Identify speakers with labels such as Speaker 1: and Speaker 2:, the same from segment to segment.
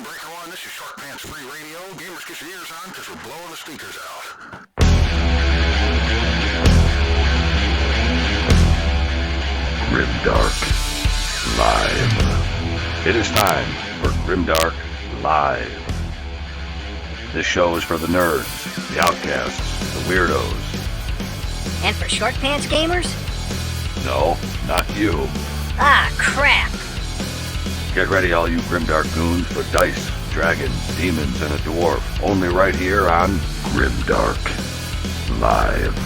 Speaker 1: on, breaker one. This is Short Pants Free Radio. Gamers, get your ears on because we're blowing the speakers out.
Speaker 2: Grimdark Live. It is time for Grimdark Live. This show is for the nerds, the outcasts, the weirdos.
Speaker 3: And for short pants gamers?
Speaker 2: No, not you.
Speaker 3: Ah, crap.
Speaker 2: Get ready, all you Grimdark goons, for dice, dragons, demons, and a dwarf. Only right here on Grimdark Live.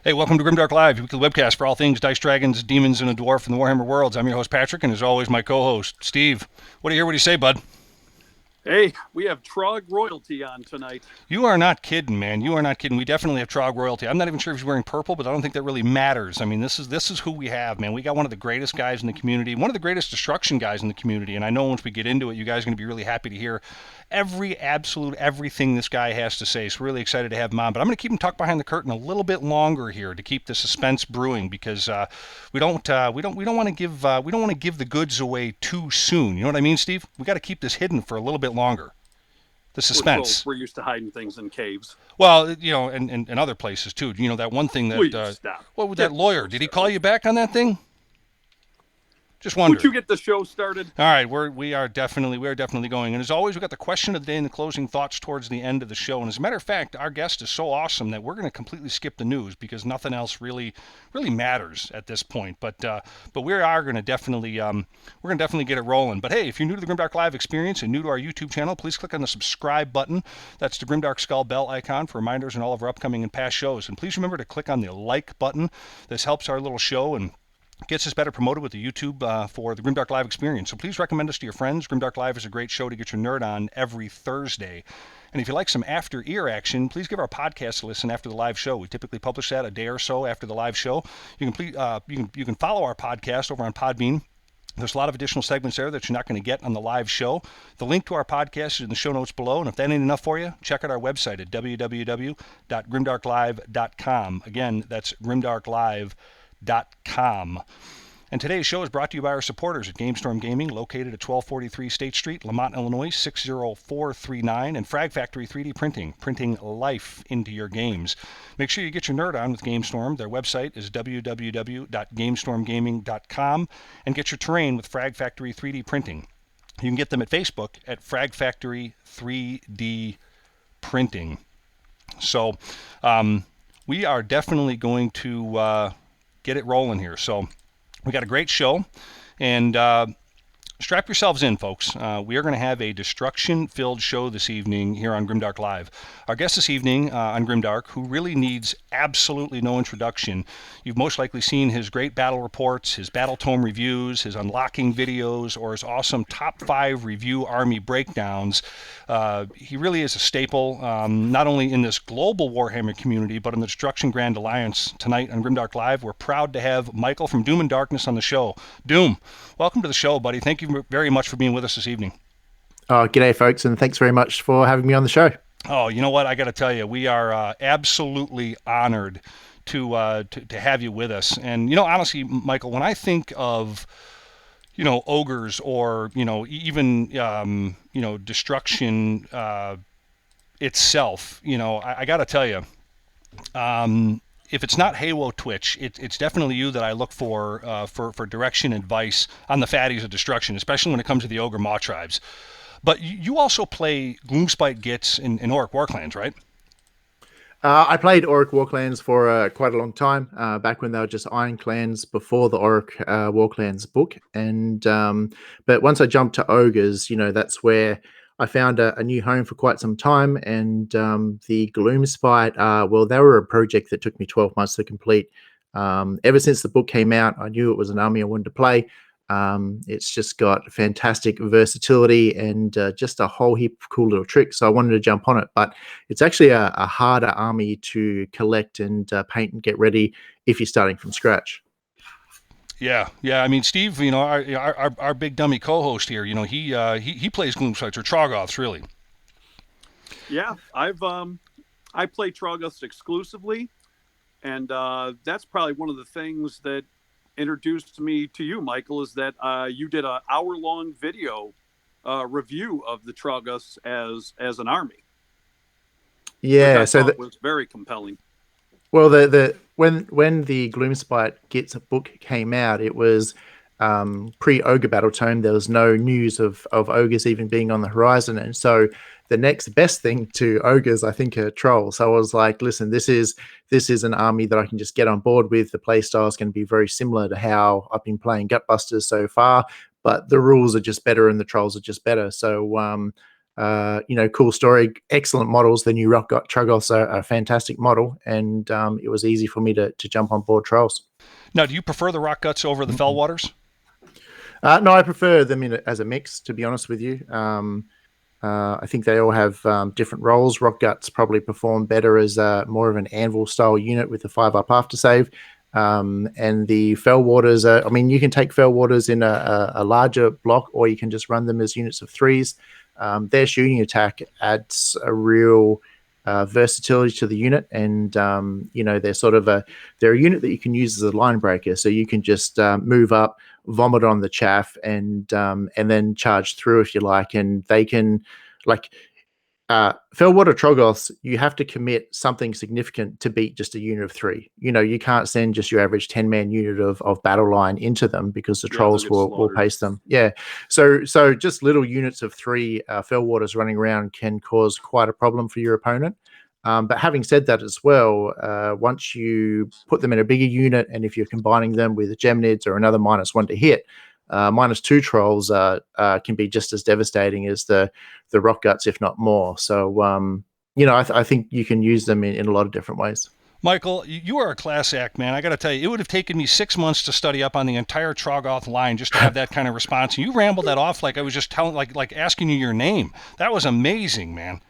Speaker 4: Hey, welcome to Grimdark Live, your weekly webcast for all things Dice, Dragons, Demons, and a Dwarf in the Warhammer worlds. I'm your host, Patrick, and as always, my co-host, Steve. What do you hear? What do you say, bud?
Speaker 5: Hey, we have Trog royalty on tonight.
Speaker 4: You are not kidding, man. You are not kidding. We definitely have Trog royalty. I'm not even sure if he's wearing purple, but I don't think that really matters. I mean, this is who we have, man. We got one of the greatest guys in the community, one of the greatest destruction guys in the community, and I know once we get into it, you guys are going to be really happy to hear everything this guy has to say. So really excited to have him on. But I'm going to keep him tucked behind the curtain a little bit longer here to keep the suspense brewing because we don't want to give the goods away too soon. You know what I mean, Steve? We got to keep this hidden for a little bit longer. The suspense.
Speaker 5: We're used to hiding things in caves.
Speaker 4: Well, you know, and other places too. You know that one thing that
Speaker 5: stop.
Speaker 4: What with that lawyer? Did he call you back on that thing? Just wondering.
Speaker 5: Would you get the show started?
Speaker 4: All right, we are definitely going. And as always, we've got the question of the day and the closing thoughts towards the end of the show. And as a matter of fact, our guest is so awesome that we're going to completely skip the news because nothing else really matters at this point. But we are going to definitely get it rolling. But hey, if you're new to the Grimdark Live experience and new to our YouTube channel, please click on the subscribe button. That's the Grimdark Skull bell icon for reminders on all of our upcoming and past shows. And please remember to click on the like button. This helps our little show and gets us better promoted with the YouTube for the Grimdark Live experience. So please recommend us to your friends. Grimdark Live is a great show to get your nerd on every Thursday. And if you like some after-ear action, please give our podcast a listen after the live show. We typically publish that a day or so after the live show. You can follow our podcast over on Podbean. There's a lot of additional segments there that you're not going to get on the live show. The link to our podcast is in the show notes below, and if that ain't enough for you, check out our website at www.grimdarklive.com. Again, that's grimdarklive.com. And today's show is brought to you by our supporters at GameStorm Gaming, located at 1243 State Street, Lamont, Illinois, 60439, and Frag Factory 3D Printing, printing life into your games. Make sure you get your nerd on with GameStorm. Their website is www.gamestormgaming.com, and get your terrain with Frag Factory 3D Printing. You can get them at Facebook at Frag Factory 3D Printing. So we are definitely going to get it rolling here. So we got a great show, and strap yourselves in, folks. We are going to have a destruction-filled show this evening here on Grimdark Live. Our guest this evening on Grimdark, who really needs absolutely no introduction. You've most likely seen his great battle reports, his battle tome reviews, his unlocking videos, or his awesome top 5 review army breakdowns. He really is a staple, not only in this global Warhammer community, but in the Destruction Grand Alliance. Tonight on Grimdark Live, we're proud to have Michael from Doom and Darkness on the show. Doom, welcome to the show, buddy. Thank you very much for being with us this evening.
Speaker 6: Oh, g'day, folks, and thanks very much for having me on the show.
Speaker 4: Oh, you know what? I got to tell you, we are absolutely honored to have you with us. And, you know, honestly, Michael, when I think of, you know, ogres or, you know, even, you know, destruction itself, you know, I got to tell you, if it's not Halo Twitch, it's definitely you that I look for direction and advice on the fatties of destruction, especially when it comes to the Ogre Maw tribes. But you also play Gloomspite Gits in Orc Warclans, right?
Speaker 6: I played Orc Warclans for quite a long time, back when they were just Iron Clans before the Orc Warclans book. And but once I jumped to Ogres, you know, that's where I found a new home for quite some time. And the Gloomspite, well, they were a project that took me 12 months to complete. Ever since the book came out, I knew it was an army I wanted to play. It's just got fantastic versatility and just a whole heap of cool little tricks. So I wanted to jump on it, but it's actually a harder army to collect and paint and get ready if you're starting from scratch.
Speaker 4: Yeah. I mean, Steve, you know, our big dummy co-host here, you know, he plays Gloomspites or Troggoths, really.
Speaker 5: Yeah, I play Troggos exclusively, and that's probably one of the things that introduced me to you, Michael, is that you did an hour-long video review of the Troggos as an army, which
Speaker 6: Yeah,
Speaker 5: I
Speaker 6: so
Speaker 5: thought was very compelling.
Speaker 6: well, the when the Gloomspite Gets a book came out, it was pre ogre battle tome. There was no news of ogres even being on the horizon, and so the next best thing to ogres, I think, are trolls. So I was like, listen, this is an army that I can just get on board with. The play style is going to be very similar to how I've been playing Gutbusters so far, but the rules are just better and the trolls are just better. So cool story, excellent models. The new Rock Got Troggoths are a fantastic model, and it was easy for me to jump on board Trolls.
Speaker 4: Now, do you prefer the Rock Guts over the Fellwaters?
Speaker 6: No, I prefer them as a mix, to be honest with you. I think they all have different roles. Rock Guts probably perform better as more of an anvil style unit with a 5+ after save. And the Fellwaters, you can take Fellwaters in a larger block, or you can just run them as units of 3s. Their shooting attack adds a real versatility to the unit, and they're a unit that you can use as a line breaker. So you can just move up, vomit on the chaff, and then charge through if you like. And they can Fellwater Troggoths, you have to commit something significant to beat just a unit of 3. You can't send just your average 10-man unit of battle line into them, because the trolls will pace them. Yeah. So just little units of 3 Fellwaters running around can cause quite a problem for your opponent. But having said that as well, once you put them in a bigger unit, and if you're combining them with Gemnids or another -1 to hit, -2 trolls can be just as devastating as the Rock Guts, if not more. So, I think you can use them in a lot of different ways.
Speaker 4: Michael, you are a class act, man. I got to tell you, it would have taken me 6 months to study up on the entire Troggoth line just to have that kind of response. And you rambled that off like I was just telling, like asking you your name. That was amazing, man.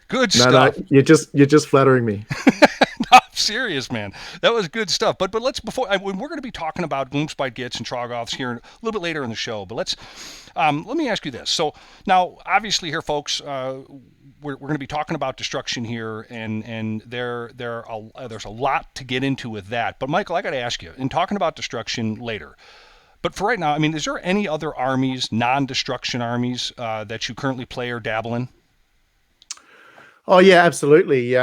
Speaker 4: Good stuff.
Speaker 6: No, you're just flattering me.
Speaker 4: I'm serious, man. That was good stuff. But let's we're going to be talking about Gloomspite Gits and Troggoths here a little bit later in the show. But let me ask you this. So now, obviously, here, folks, we're going to be talking about destruction here, and there's a lot to get into with that. But Michael, I got to ask you, in talking about destruction later. But for right now, is there any other armies, non-destruction armies, that you currently play or dabble in?
Speaker 6: Oh yeah, absolutely.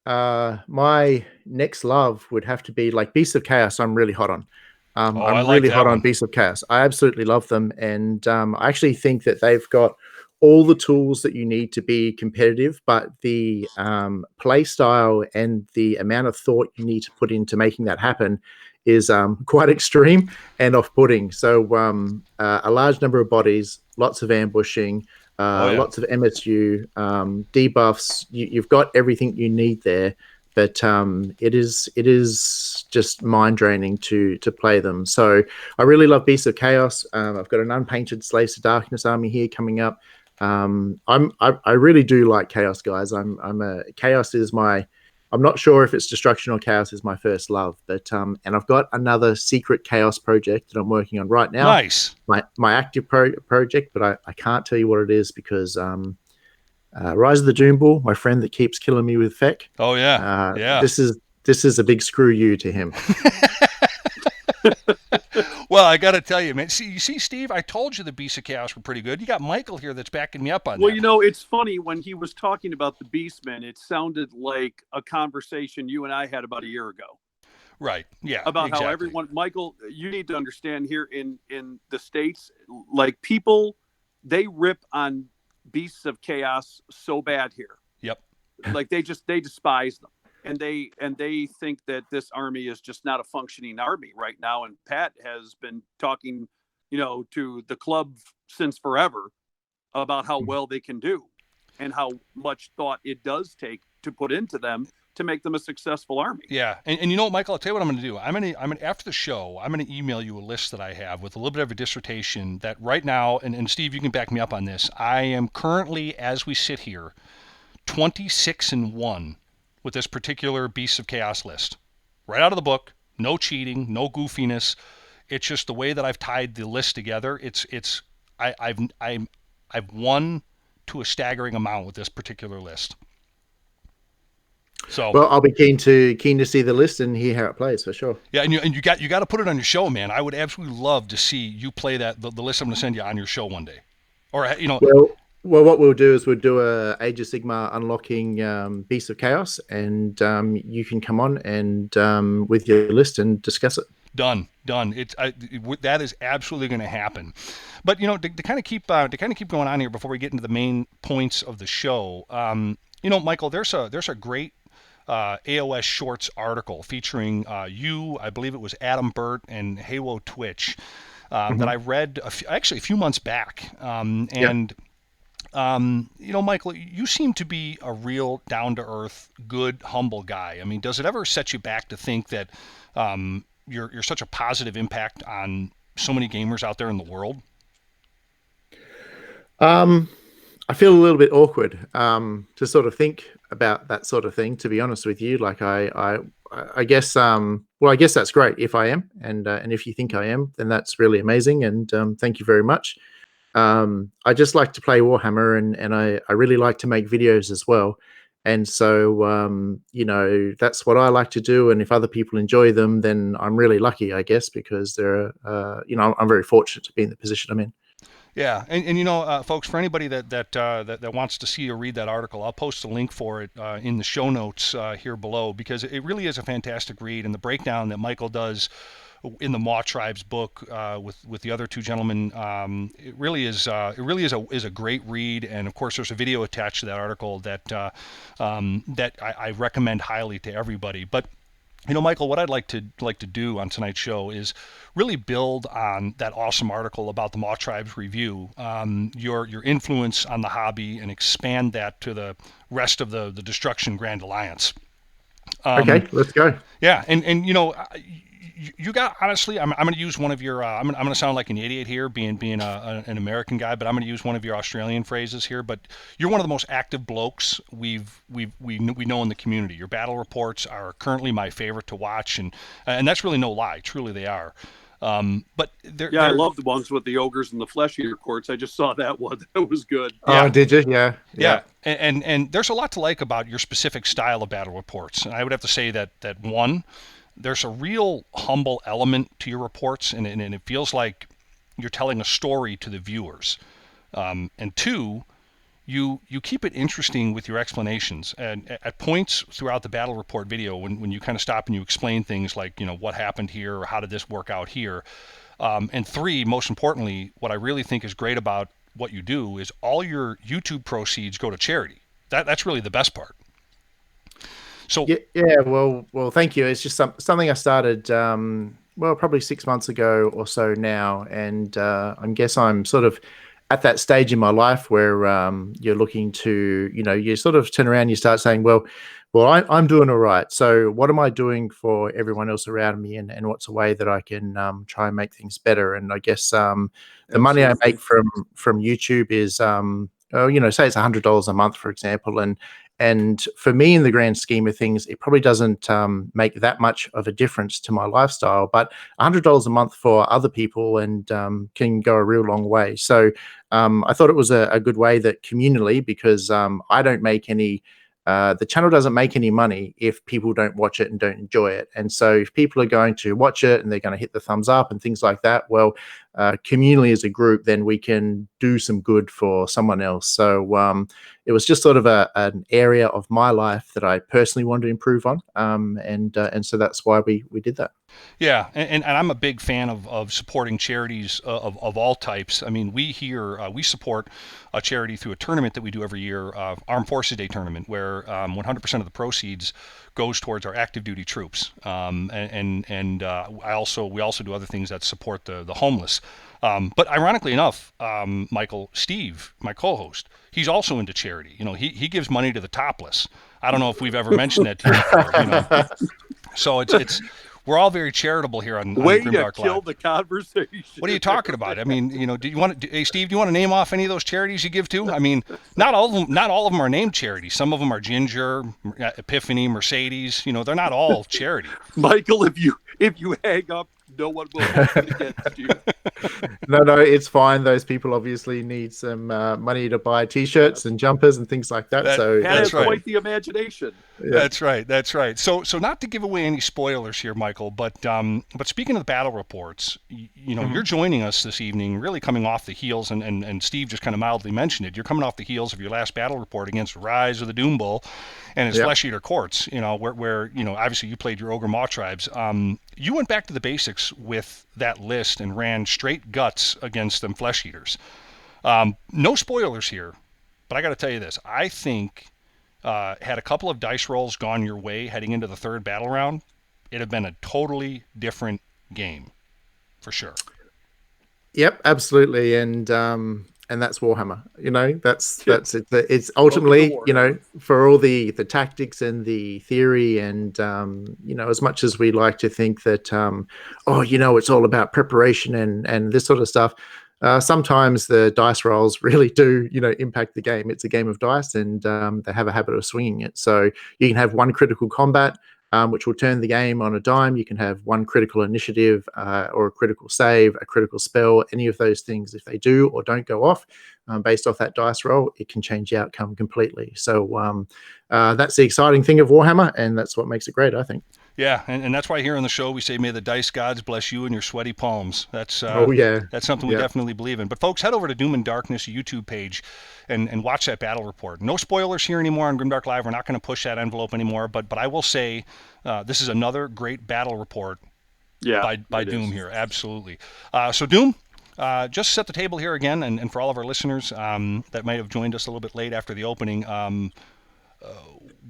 Speaker 6: My next love would have to be like Beasts of Chaos. I'm really hot on. I'm really hot on Beasts of Chaos. I absolutely love them, and I actually think that they've got all the tools that you need to be competitive, but the play style and the amount of thought you need to put into making that happen is quite extreme and off-putting. So a large number of bodies, lots of ambushing, lots of MSU, debuffs. You've got everything you need there, but it is just mind draining to play them. So I really love Beasts of Chaos. I've got an unpainted Slaves to Darkness army here coming up. I really do like Chaos, guys. Chaos is my. I'm not sure if it's Destruction or Chaos is my first love, but and I've got another secret Chaos project that I'm working on right now.
Speaker 4: Nice.
Speaker 6: My active project, but I can't tell you what it is because Rise of the Doom Bull, my friend that keeps killing me with Feck.
Speaker 4: Oh yeah, yeah.
Speaker 6: This is a big screw you to him.
Speaker 4: Well, I got to tell you, man. You see, Steve, I told you the Beasts of Chaos were pretty good. You got Michael here that's backing me up on that.
Speaker 5: Well, it's funny, when he was talking about the Beastmen, it sounded like a conversation you and I had about a year ago.
Speaker 4: Right. Yeah.
Speaker 5: About
Speaker 4: exactly.
Speaker 5: how everyone, Michael, you need to understand here in the States, like people, they rip on Beasts of Chaos so bad here.
Speaker 4: Yep.
Speaker 5: Like they despise them. And they think that this army is just not a functioning army right now. And Pat has been talking, to the club since forever about how well they can do and how much thought it does take to put into them to make them a successful army.
Speaker 4: Yeah. And you know what, Michael, I'll tell you what I'm going to do. I'm going to after the show, I'm going to email you a list that I have with a little bit of a dissertation that right now, and Steve, you can back me up on this. I am currently, as we sit here, 26-1 with this particular Beasts of Chaos list. Right out of the book, no cheating, no goofiness. It's just the way that I've tied the list together. I've won to a staggering amount with this particular list. So,
Speaker 6: well, I'll be keen to see the list and hear how it plays for sure.
Speaker 4: Yeah, and you got to put it on your show, man. I would absolutely love to see you play the list I'm going to send you on your show one day, or
Speaker 6: Well, what we'll do is we'll do a Age of Sigmar unlocking Beasts of Chaos, and you can come on and with your list and discuss it.
Speaker 4: Done. That is absolutely going to happen. But to kind of keep going on here before we get into the main points of the show, Michael, there's a great AOS Shorts article featuring you, I believe it was Adam Burt and Haywo Twitch, that I read a few months back, and. Michael, you seem to be a real down-to-earth, good, humble guy. I mean, does it ever set you back to think that you're such a positive impact on so many gamers out there in the world?
Speaker 6: I feel a little bit awkward to sort of think about that sort of thing, to be honest with you. Like I guess I guess that's great if I am, and if you think I am, then that's really amazing, and thank you very much. I just like to play Warhammer, and I really like to make videos as well. And so, that's what I like to do. And if other people enjoy them, then I'm really lucky, I guess, because I'm very fortunate to be in the position I'm in.
Speaker 4: Yeah, and folks, for anybody that wants to see or read that article, I'll post a link for it in the show notes here below, because it really is a fantastic read, and the breakdown that Michael does in the Maw Tribe's book with the other two gentlemen, it really is a great read. And of course, there's a video attached to that article that I recommend highly to everybody. But Michael, what I'd like to do on tonight's show is really build on that awesome article about the Maw Tribe's review, your influence on the hobby, and expand that to the rest of the Destruction Grand Alliance.
Speaker 6: Okay, let's go.
Speaker 4: Yeah, and you got, honestly, I'm going to use one of your, I'm going to sound like an idiot here, being an American guy, but I'm going to use one of your Australian phrases here. But you're one of the most active blokes we know in the community. Your battle reports are currently my favorite to watch, and that's really no lie. Truly, they are. But
Speaker 5: I love the ones with the ogres and the flesh eater courts. I just saw that one. That was good.
Speaker 6: Yeah. Oh, did you? Yeah.
Speaker 4: And there's a lot to like about your specific style of battle reports. And I would have to say that one, there's a real humble element to your reports, and it feels like you're telling a story to the viewers. And two, you keep it interesting with your explanations. And at points throughout the battle report video, when you kind of stop and you explain things like, what happened here, or how did this work out here. And three, most importantly, what I really think is great about what you do is all your YouTube proceeds go to charity. That's really the best part. So
Speaker 6: yeah, well, thank you. It's just something I started, probably 6 months ago or so now, and I guess I'm sort of at that stage in my life where you're looking to, you sort of turn around, and you start saying, well, I'm doing all right. So what am I doing for everyone else around me, and what's a way that I can try and make things better? And I guess the money I make from YouTube is, say it's $100 a month, for example, and for me, in the grand scheme of things, it probably doesn't make that much of a difference to my lifestyle. But $100 a month for other people and can go a real long way. So I thought it was a good way that communally, because I don't make any. The channel doesn't make any money if people don't watch it and don't enjoy it. And so if people are going to watch it and they're going to hit the thumbs up and things like that, well, communally as a group, then we can do some good for someone else. So it was just sort of an area of my life that I personally wanted to improve on. And so that's why we did that.
Speaker 4: Yeah, and I'm a big fan of supporting charities of all types. I mean, we support a charity through a tournament that we do every year, Armed Forces Day tournament, where 100% of the proceeds goes towards our active duty troops. We also do other things that support the homeless. But ironically enough, Michael, Steve, my co-host, he's also into charity. He gives money to the topless. I don't know if we've ever mentioned that to you before. So it's we're all very charitable here on Grimdark
Speaker 5: to kill
Speaker 4: Live.
Speaker 5: The conversation.
Speaker 4: What are you talking about? I mean, hey Steve, do you want to name off any of those charities you give to? I mean, not all of them are named charities. Some of them are Ginger, Epiphany, Mercedes. They're not all charity.
Speaker 5: Michael, if you hang up No one will hold it against you.
Speaker 6: No, it's fine. Those people obviously need some money to buy T-shirts and jumpers and things like that. So
Speaker 5: Pat has
Speaker 4: right.
Speaker 5: quite the imagination.
Speaker 6: Yeah.
Speaker 4: That's right. So not to give away any spoilers here, Michael, but speaking of the battle reports, you're joining us this evening, really coming off the heels, and Steve just kind of mildly mentioned it. You're coming off the heels of your last battle report against Rise of the Doom Bull and his Flesh Eater Courts. Where obviously you played your Ogre Maw tribes. You went back to the basics with that list and ran straight guts against them Flesh Eaters. No spoilers here, but I got to tell you this: I think. Had a couple of dice rolls gone your way heading into the third battle round, it'd have been a totally different game, for sure.
Speaker 6: Yep, absolutely, and that's Warhammer. That's it. It's ultimately, for all the tactics and the theory, and as much as we like to think that, it's all about preparation and this sort of stuff. Sometimes the dice rolls really do, impact the game. It's a game of dice, and they have a habit of swinging it. So you can have one critical combat, which will turn the game on a dime. You can have one critical initiative or a critical save, a critical spell, any of those things. If they do or don't go off based off that dice roll, it can change the outcome completely. So that's the exciting thing of Warhammer, and that's what makes it great, I think.
Speaker 4: Yeah, and that's why here on the show we say, may the dice gods bless you and your sweaty palms. That's that's something we definitely believe in. But folks, head over to Doom and Darkness YouTube page and watch that battle report. No spoilers here anymore on Grimdark Live. We're not going to push that envelope anymore. But I will say this is another great battle report by Doom here. Absolutely. So Doom, just set the table here again, and for all of our listeners that might have joined us a little bit late after the opening,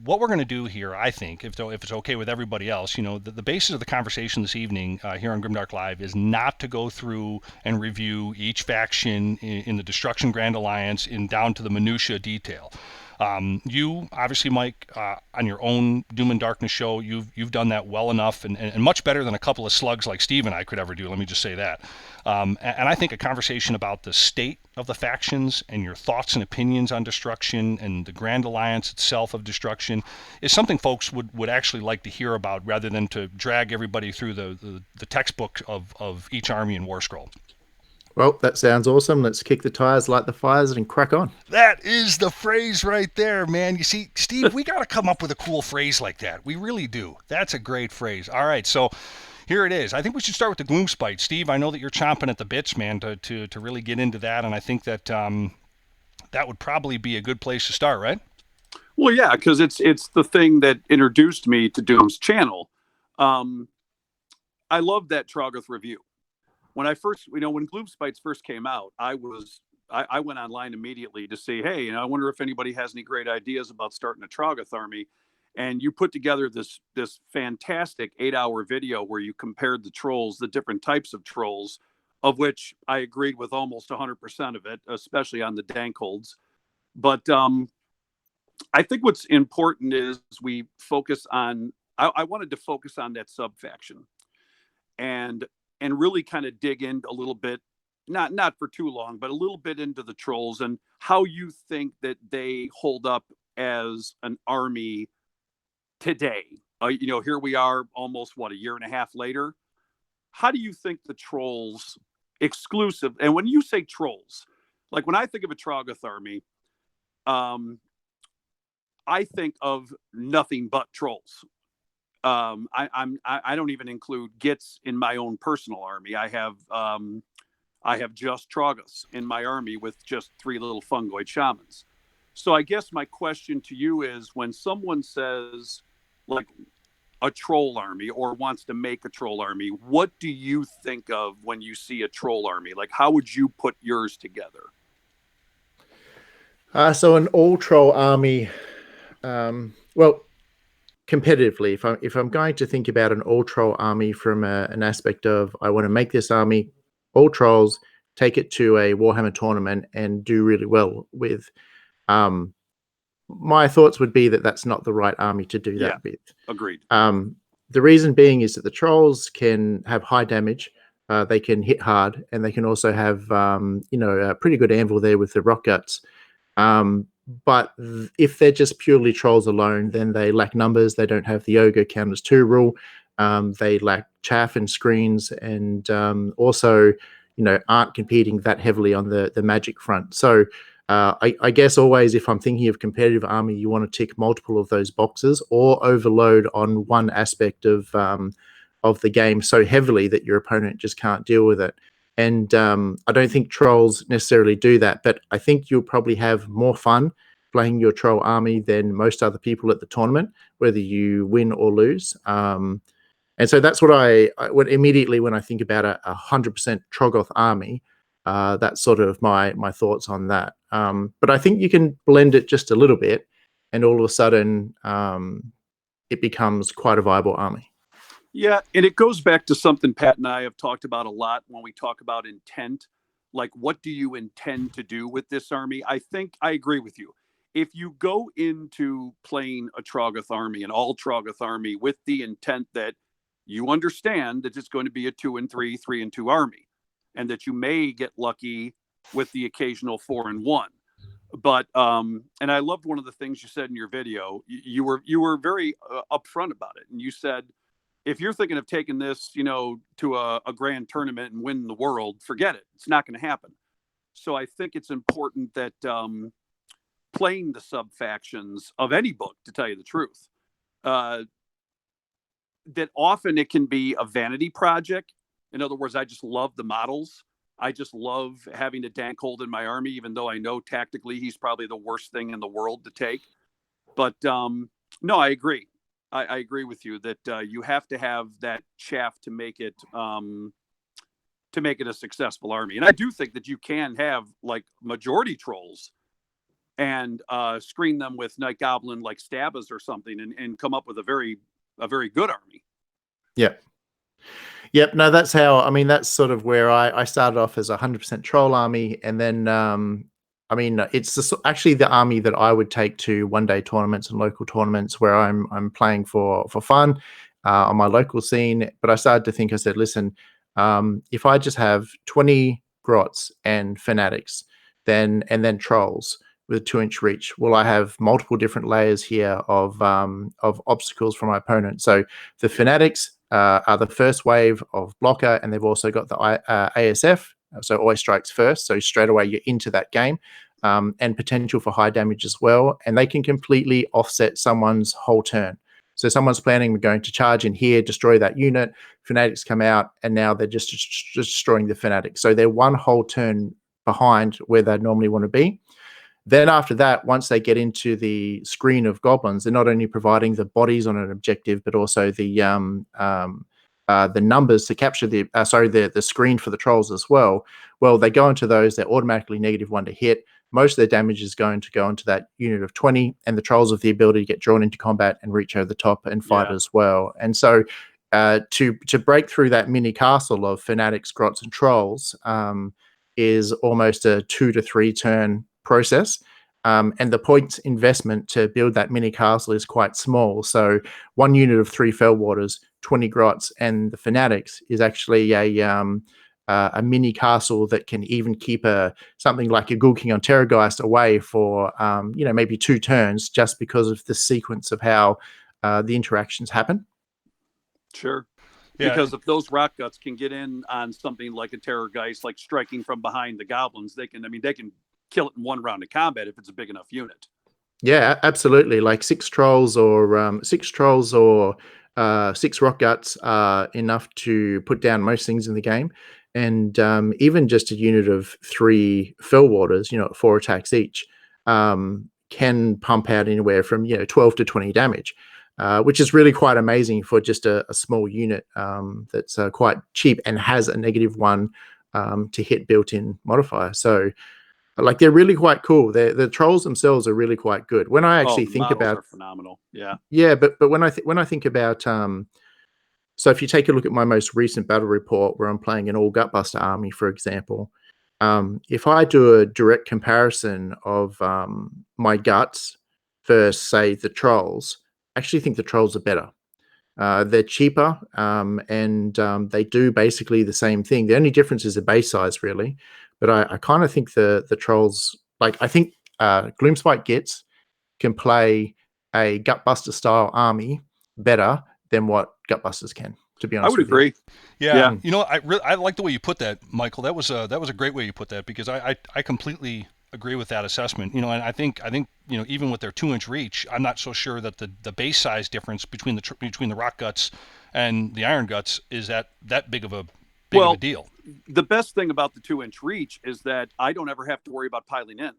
Speaker 4: what we're going to do here, I think, if it's okay with everybody else, the basis of the conversation this evening here on Grimdark Live is not to go through and review each faction in the Destruction Grand Alliance down to the minutia detail. You, obviously, Mike, on your own Doom and Darkness show, you've done that well enough and much better than a couple of slugs like Steve and I could ever do. Let me just say that. And I think a conversation about the state of the factions and your thoughts and opinions on Destruction and the Grand Alliance itself of Destruction is something folks would actually like to hear about rather than to drag everybody through the textbook of each army and war scroll.
Speaker 6: Well, that sounds awesome. Let's kick the tires, light the fires, and crack on.
Speaker 4: That is the phrase right there, man. You see, Steve, we got to come up with a cool phrase like that. We really do. That's a great phrase. All right, so here it is. I think we should start with the Gloomspite. Steve, I know that you're chomping at the bits, man, to really get into that, and I think that that would probably be a good place to start, right?
Speaker 5: Well, yeah, because it's the thing that introduced me to Doom's channel. I love that Troggoth review. When I first, when Gloomspites first came out, I went online immediately to say, hey, I wonder if anybody has any great ideas about starting a Troggoth army. And you put together this fantastic 8-hour video where you compared the trolls, the different types of trolls, of which I agreed with almost 100% of it, especially on the Dankholds. But I think what's important is we focus on, I wanted to focus on that sub-faction and really kind of dig in a little bit, not for too long, but a little bit into the trolls and how you think that they hold up as an army today. Here we are almost, a year and a half later. How do you think the trolls exclusive, and when you say trolls, like when I think of a Troggoth army, I think of nothing but trolls. I don't even include Gits in my own personal army. I have just Troggoths in my army with just 3 little fungoid shamans. So I guess my question to you is, when someone says like a troll army or wants to make a troll army, what do you think of when you see a troll army? Like, how would you put yours together?
Speaker 6: So an all troll army, well, competitively, if I'm going to think about an all troll army from an aspect of, I want to make this army all trolls, take it to a Warhammer tournament and do really well with, my thoughts would be that that's not the right army to do that with.
Speaker 5: Agreed.
Speaker 6: The reason being is that the trolls can have high damage, they can hit hard, and they can also have a pretty good anvil there with the rock guts. But if they're just purely trolls alone, then they lack numbers. They don't have the ogre counters 2 rule. They lack chaff and screens, and also, aren't competing that heavily on the magic front. So I guess always, if I'm thinking of competitive army, you want to tick multiple of those boxes or overload on one aspect of the game so heavily that your opponent just can't deal with it. And I don't think trolls necessarily do that, but I think you'll probably have more fun playing your troll army than most other people at the tournament, whether you win or lose. And so that's what I would immediately, when I think about a 100% Troggoth army, that's sort of my thoughts on that. But I think you can blend it just a little bit, and all of a sudden it becomes quite a viable army.
Speaker 5: Yeah, and it goes back to something Pat and I have talked about a lot when we talk about intent. Like, what do you intend to do with this army? I think I agree with you. If you go into playing a Troggoth army, an all Troggoth army, with the intent that you understand that it's going to be a 2-3, 3-2 army, and that you may get lucky with the occasional 4-1. But and I loved one of the things you said in your video. You were very upfront about it, and you said, if you're thinking of taking this, to a grand tournament and winning the world, forget it. It's not going to happen. So I think it's important that playing the sub factions of any book, to tell you the truth, that often it can be a vanity project. In other words, I just love the models. I just love having a Dankhold in my army, even though I know tactically he's probably the worst thing in the world to take. But no, I agree. I agree with you that you have to have that chaff to make it a successful army. And I do think that you can have like majority trolls and screen them with Night Goblin like Stabas or something, and come up with a very good army.
Speaker 6: Yep. No, that's how. I mean, that's sort of where I started off as a 100% troll army, and then it's actually the army that I would take to one-day tournaments and local tournaments where I'm playing for fun on my local scene. But I started to think, I said, listen, if I just have 20 grots and fanatics, and then trolls with a 2-inch reach, will I have multiple different layers here of obstacles for my opponent? So the fanatics are the first wave of blocker, and they've also got the ASF, so always strikes first. So straight away you're into that game, and potential for high damage as well. And they can completely offset someone's whole turn. So someone's planning, we're going to charge in here, destroy that unit. Fanatics come out, and now they're just destroying the fanatics. So they're one whole turn behind where they normally want to be. Then after that, once they get into the screen of goblins, they're not only providing the bodies on an objective, but also the numbers to capture the screen for the trolls as well. Well, they go into those, they're automatically -1 to hit. Most of their damage is going to go into that unit of 20, and the trolls have the ability to get drawn into combat and reach over the top and fight as well. And so to break through that mini castle of fanatics, grots, and trolls is almost a 2 to 3 turn process. And the points investment to build that mini castle is quite small. So one unit of 3 Fellwaters, 20 grots, and the fanatics is actually a mini castle that can even keep something like a Ghoul King on Terrorgeist away for maybe 2 turns, just because of the sequence of how the interactions happen.
Speaker 5: Sure. Yeah. Because if those rock guts can get in on something like a Terrorgeist, like striking from behind the goblins, they can kill it in 1 round of combat if it's a big enough unit.
Speaker 6: Yeah, absolutely. Like 6 trolls or 6 rock guts are enough to put down most things in the game. And even just a unit of 3 Fellwaters, 4 attacks each, can pump out anywhere from 12 to 20 damage, which is really quite amazing for just a small unit that's quite cheap and has a -1 to hit built-in modifier. So, like, they're really quite cool. The trolls themselves are really quite good. When I actually think about,
Speaker 5: are phenomenal.
Speaker 6: Yeah, but when I think about so if you take a look at my most recent battle report where I'm playing an all Gutbuster army, for example, if I do a direct comparison of my guts versus, say, the trolls, I actually think the trolls are better. They're cheaper, and they do basically the same thing. The only difference is the base size, really. But I kind of think the trolls, I think Gloomspite Gits can play a Gutbuster style army better than what Gutbusters can. To be
Speaker 5: I
Speaker 6: honest,
Speaker 5: would agree.
Speaker 4: Yeah.
Speaker 5: Yeah.
Speaker 4: I like the way you put that, Michael. That was a great way you put that, because I completely agree with that assessment. And I think even with their 2-inch reach, I'm not so sure that the base size difference between the rock guts and the iron guts is that big of a deal.
Speaker 5: The best thing about the 2-inch reach is that I don't ever have to worry about piling in.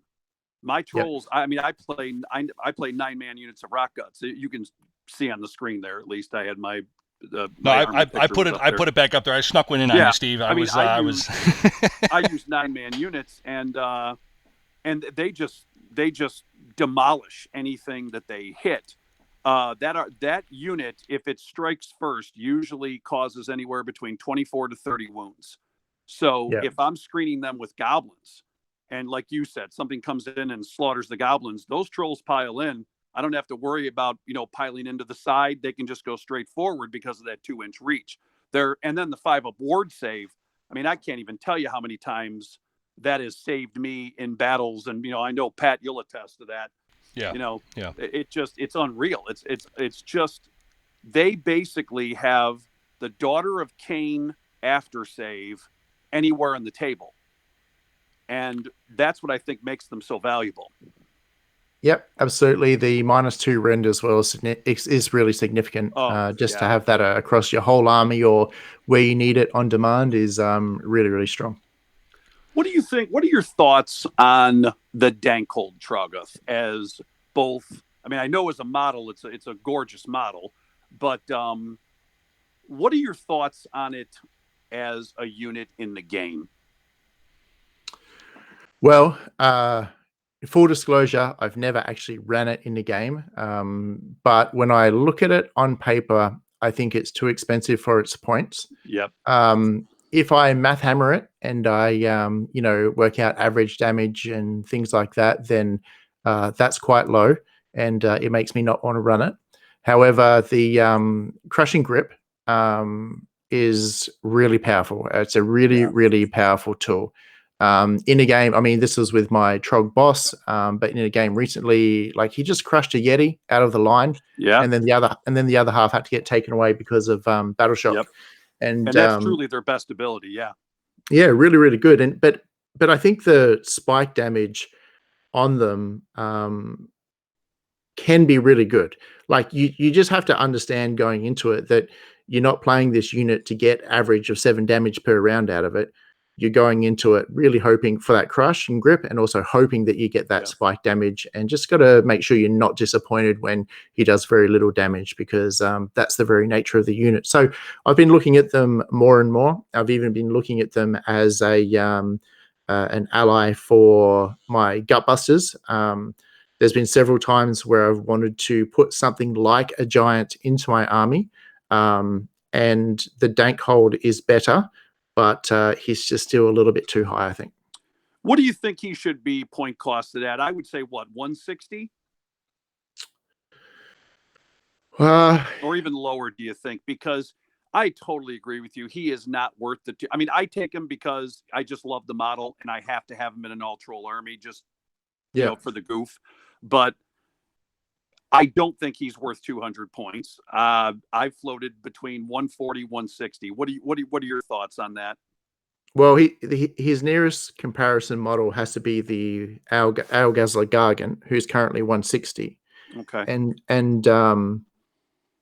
Speaker 5: My trolls, I play 9-man units of rock guts. You can see on the screen there. At least I had my.
Speaker 4: I put it back up there. I snuck one in on you, Steve. I use
Speaker 5: 9-man units, and they just demolish anything that they hit. That unit, if it strikes first, usually causes anywhere between 24 to 30 wounds. So if I'm screening them with goblins, and like you said, something comes in and slaughters the goblins, those trolls pile in. I don't have to worry about, piling into the side. They can just go straight forward because of that 2-inch reach there. And then the 5-up ward save. I mean, I can't even tell you how many times that has saved me in battles. And, I know, Pat, you'll attest to that.
Speaker 4: Yeah.
Speaker 5: It's unreal. It's just, they basically have the Daughter of Cain after save anywhere on the table. And that's what I think makes them so valuable.
Speaker 6: Yep, absolutely. The -2 rend as well is really significant. To have that across your whole army or where you need it on demand is really, really strong.
Speaker 5: What do you think? What are your thoughts on the Dankhold Troggoth as both? I mean, I know as a model, it's a gorgeous model, but what are your thoughts on it as a unit in the game?
Speaker 6: Well, full disclosure, I've never actually ran it in the game. But when I look at it on paper, I think it's too expensive for its points.
Speaker 5: Yep.
Speaker 6: If I math hammer it and I, work out average damage and things like that, then that's quite low, and it makes me not want to run it. However, the crushing grip is really powerful. It's a really, really powerful tool. In a game, I mean, this was with my Trog boss, but in a game recently, like, he just crushed a Yeti out of the line, and then the other half had to get taken away because of battle shock.
Speaker 5: Yep. And that's truly their best ability. Yeah,
Speaker 6: really, really good. And but I think the spike damage on them can be really good. Like, you just have to understand going into it that you're not playing this unit to get average of 7 damage per round out of it. You're going into it really hoping for that crush and grip, and also hoping that you get that spike damage, and just got to make sure you're not disappointed when he does very little damage, because that's the very nature of the unit. So I've been looking at them more and more. I've even been looking at them as an ally for my Gutbusters. There's been several times where I've wanted to put something like a giant into my army, and the Dankhold is better, but he's just still a little bit too high, I think.
Speaker 5: What do you think he should be point costed at? I would say, 160? Or even lower, do you think? Because I totally agree with you. He is not worth the... I mean, I take him because I just love the model, and I have to have him in an all-troll army just for the goof. But I don't think he's worth 200 points. I've floated between 140, 160. What are your thoughts on that?
Speaker 6: Well, his nearest comparison model has to be the Algazler Gargant, who's currently 160.
Speaker 5: Okay.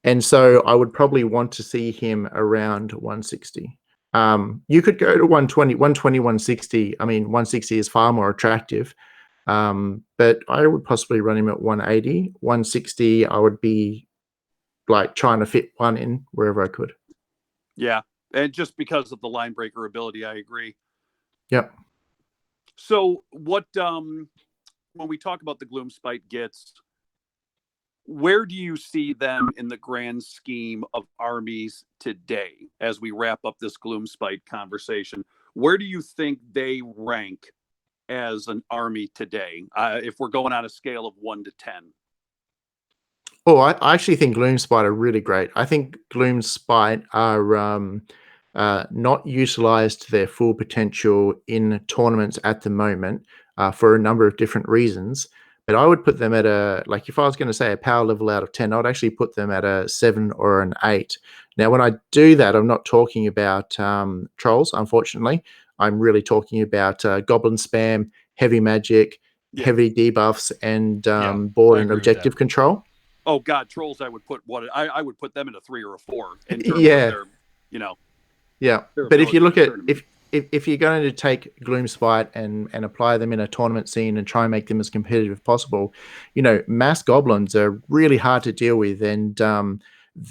Speaker 6: And so I would probably want to see him around 160. You could go to 120, 160. I mean, 160 is far more attractive. But I would possibly run him at 180. 160, I would be like trying to fit one in wherever I could.
Speaker 5: Yeah. And just because of the line breaker ability, I agree.
Speaker 6: Yep.
Speaker 5: So what, when we talk about the Gloomspite Gits, where do you see them in the grand scheme of armies today as we wrap up this Gloomspite conversation? Where do you think they rank as an army today, if we're going on a scale of 1 to 10?
Speaker 6: Oh, I actually think Gloomspite are really great. I think Gloomspite are not utilized to their full potential in tournaments at the moment for a number of different reasons. but I would put them at a, like if I was going to say a power level out of 10, I would actually put them at a 7 or an 8. Now, when I do that, I'm not talking about trolls, unfortunately. I'm really talking about goblin spam, heavy magic, heavy debuffs, and board and objective control.
Speaker 5: Oh God, trolls! I would put I would put them in a 3 or a 4 in terms of their,
Speaker 6: Yeah, but if you look at if you're going to take Gloomspite and apply them in a tournament scene and try and make them as competitive as possible, mass goblins are really hard to deal with, and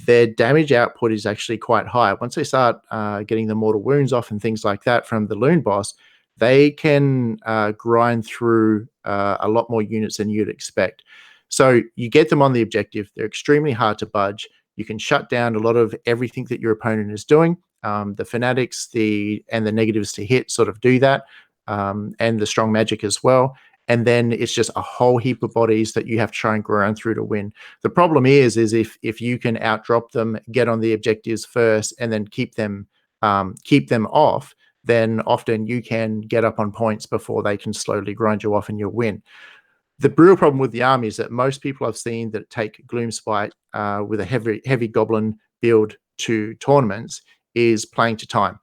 Speaker 6: their damage output is actually quite high. Once they start getting the mortal wounds off and things like that from the Loon boss, they can grind through a lot more units than you'd expect. So you get them on the objective. They're extremely hard to budge. You can shut down a lot of everything that your opponent is doing. The fanatics, and the negatives to hit sort of do that, and the strong magic as well. And then it's just a whole heap of bodies that you have to try and grind through to win. The problem is if you can outdrop them, get on the objectives first, and then keep them off, then often you can get up on points before they can slowly grind you off and you'll win. The real problem with the army is that most people I've seen that take Gloomspite with a heavy goblin build to tournaments is playing to time.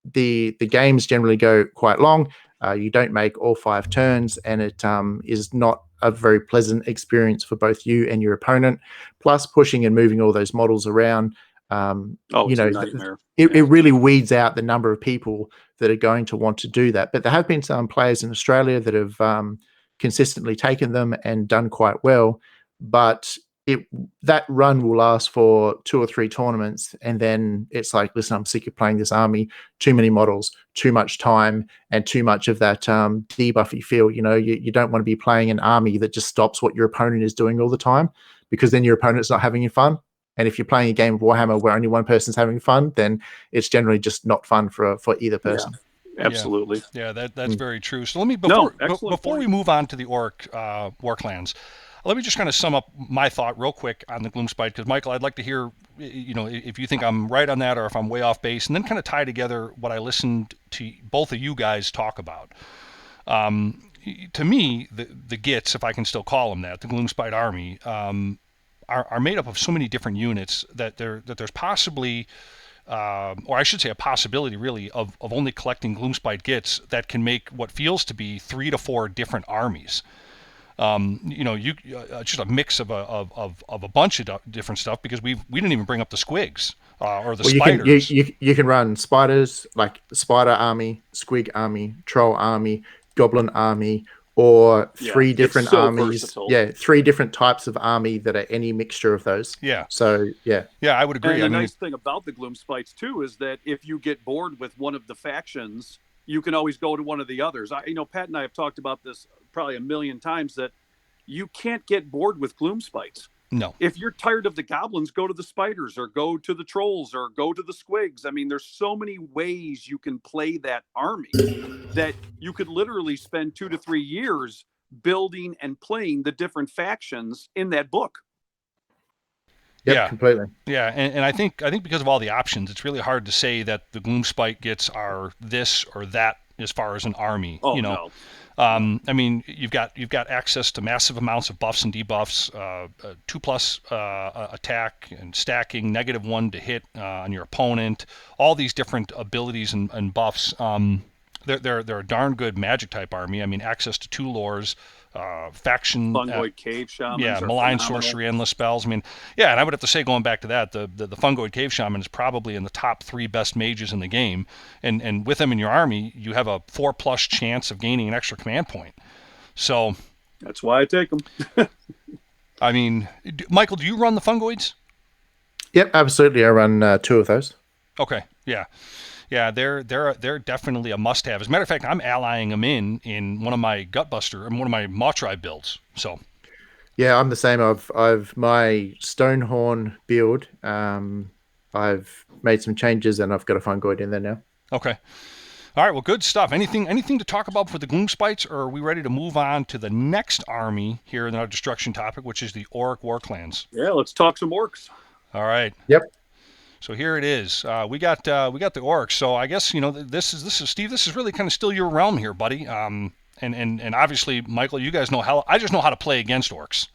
Speaker 6: The games generally go quite long. You don't make all 5 turns, and it is not a very pleasant experience for both you and your opponent. Plus, pushing and moving all those models around,
Speaker 5: it's a nightmare.
Speaker 6: It really weeds out the number of people that are going to want to do that. But there have been some players in Australia that have consistently taken them and done quite well. But that run will last for 2 or 3 tournaments, and then it's like, listen, I'm sick of playing this army. Too many models, too much time, and too much of that debuffy feel. You don't want to be playing an army that just stops what your opponent is doing all the time, because then your opponent's not having fun. And if you're playing a game of Warhammer where only one person's having fun, then it's generally just not fun for either person.
Speaker 5: Yeah, absolutely.
Speaker 4: Yeah, that's very true. So let me before we move on to the Orc War Clans, let me just kind of sum up my thought real quick on the Gloomspite, because Michael, I'd like to hear, if you think I'm right on that or if I'm way off base, and then kind of tie together what I listened to both of you guys talk about. To me, the Gits, if I can still call them that, the Gloomspite army, are made up of so many different units that there's possibly, or I should say a possibility really, of only collecting Gloomspite Gits that can make what feels to be 3 to 4 different armies. Just a mix of a bunch of different stuff, because we didn't even bring up the squigs or the spiders.
Speaker 6: You can run spiders, like spider army, squig army, troll army, goblin army, or 3 different armies. Versatile. Yeah, 3 different types of army that are any mixture of those.
Speaker 4: Yeah.
Speaker 6: So
Speaker 4: I would agree.
Speaker 5: And the nice thing about the Gloomspites too is that if you get bored with one of the factions, you can always go to one of the others. Pat and I have talked about this probably a million times, that you can't get bored with Gloomspites.
Speaker 4: No.
Speaker 5: If you're tired of the goblins, go to the spiders or go to the trolls or go to the squigs. I mean, there's so many ways you can play that army that you could literally spend 2 to 3 years building and playing the different factions in that book.
Speaker 6: Yeah, completely.
Speaker 4: Yeah, and I think because of all the options, it's really hard to say that the Gloomspite Gits are this or that as far as an army.
Speaker 5: No.
Speaker 4: I mean, you've got access to massive amounts of buffs and debuffs, 2+ attack and stacking, -1 to hit on your opponent, all these different abilities and buffs. They're a darn good magic type army. I mean, access to 2 lores, faction,
Speaker 5: fungoid cave shamans,
Speaker 4: malign sorcery, endless spells. I mean, and I would have to say, going back to that, the fungoid cave shaman is probably in the top 3 best mages in the game, and with them in your army, you have a 4+ chance of gaining an extra command point. So
Speaker 5: that's why I take them.
Speaker 4: I mean, Michael, do you run the fungoids?
Speaker 6: Yep, absolutely. I run 2 of those.
Speaker 4: Okay, yeah. Yeah, they're definitely a must-have. As a matter of fact, I'm allying them in one of my Gutbuster and one of my Mawtribe builds. So,
Speaker 6: yeah, I'm the same. I've my Stonehorn build. I've made some changes and I've got a fungoid in there now.
Speaker 4: Okay. All right. Well, good stuff. Anything to talk about for the Gloomspites, or are we ready to move on to the next army here in our destruction topic, which is the Orc War Clans?
Speaker 5: Yeah, let's talk some orcs.
Speaker 4: All right.
Speaker 6: Yep.
Speaker 4: So here it is. We got the orcs. So I guess this is Steve. This is really kind of still your realm here, buddy. And obviously, Michael, you guys know how. I just know how to play against orcs.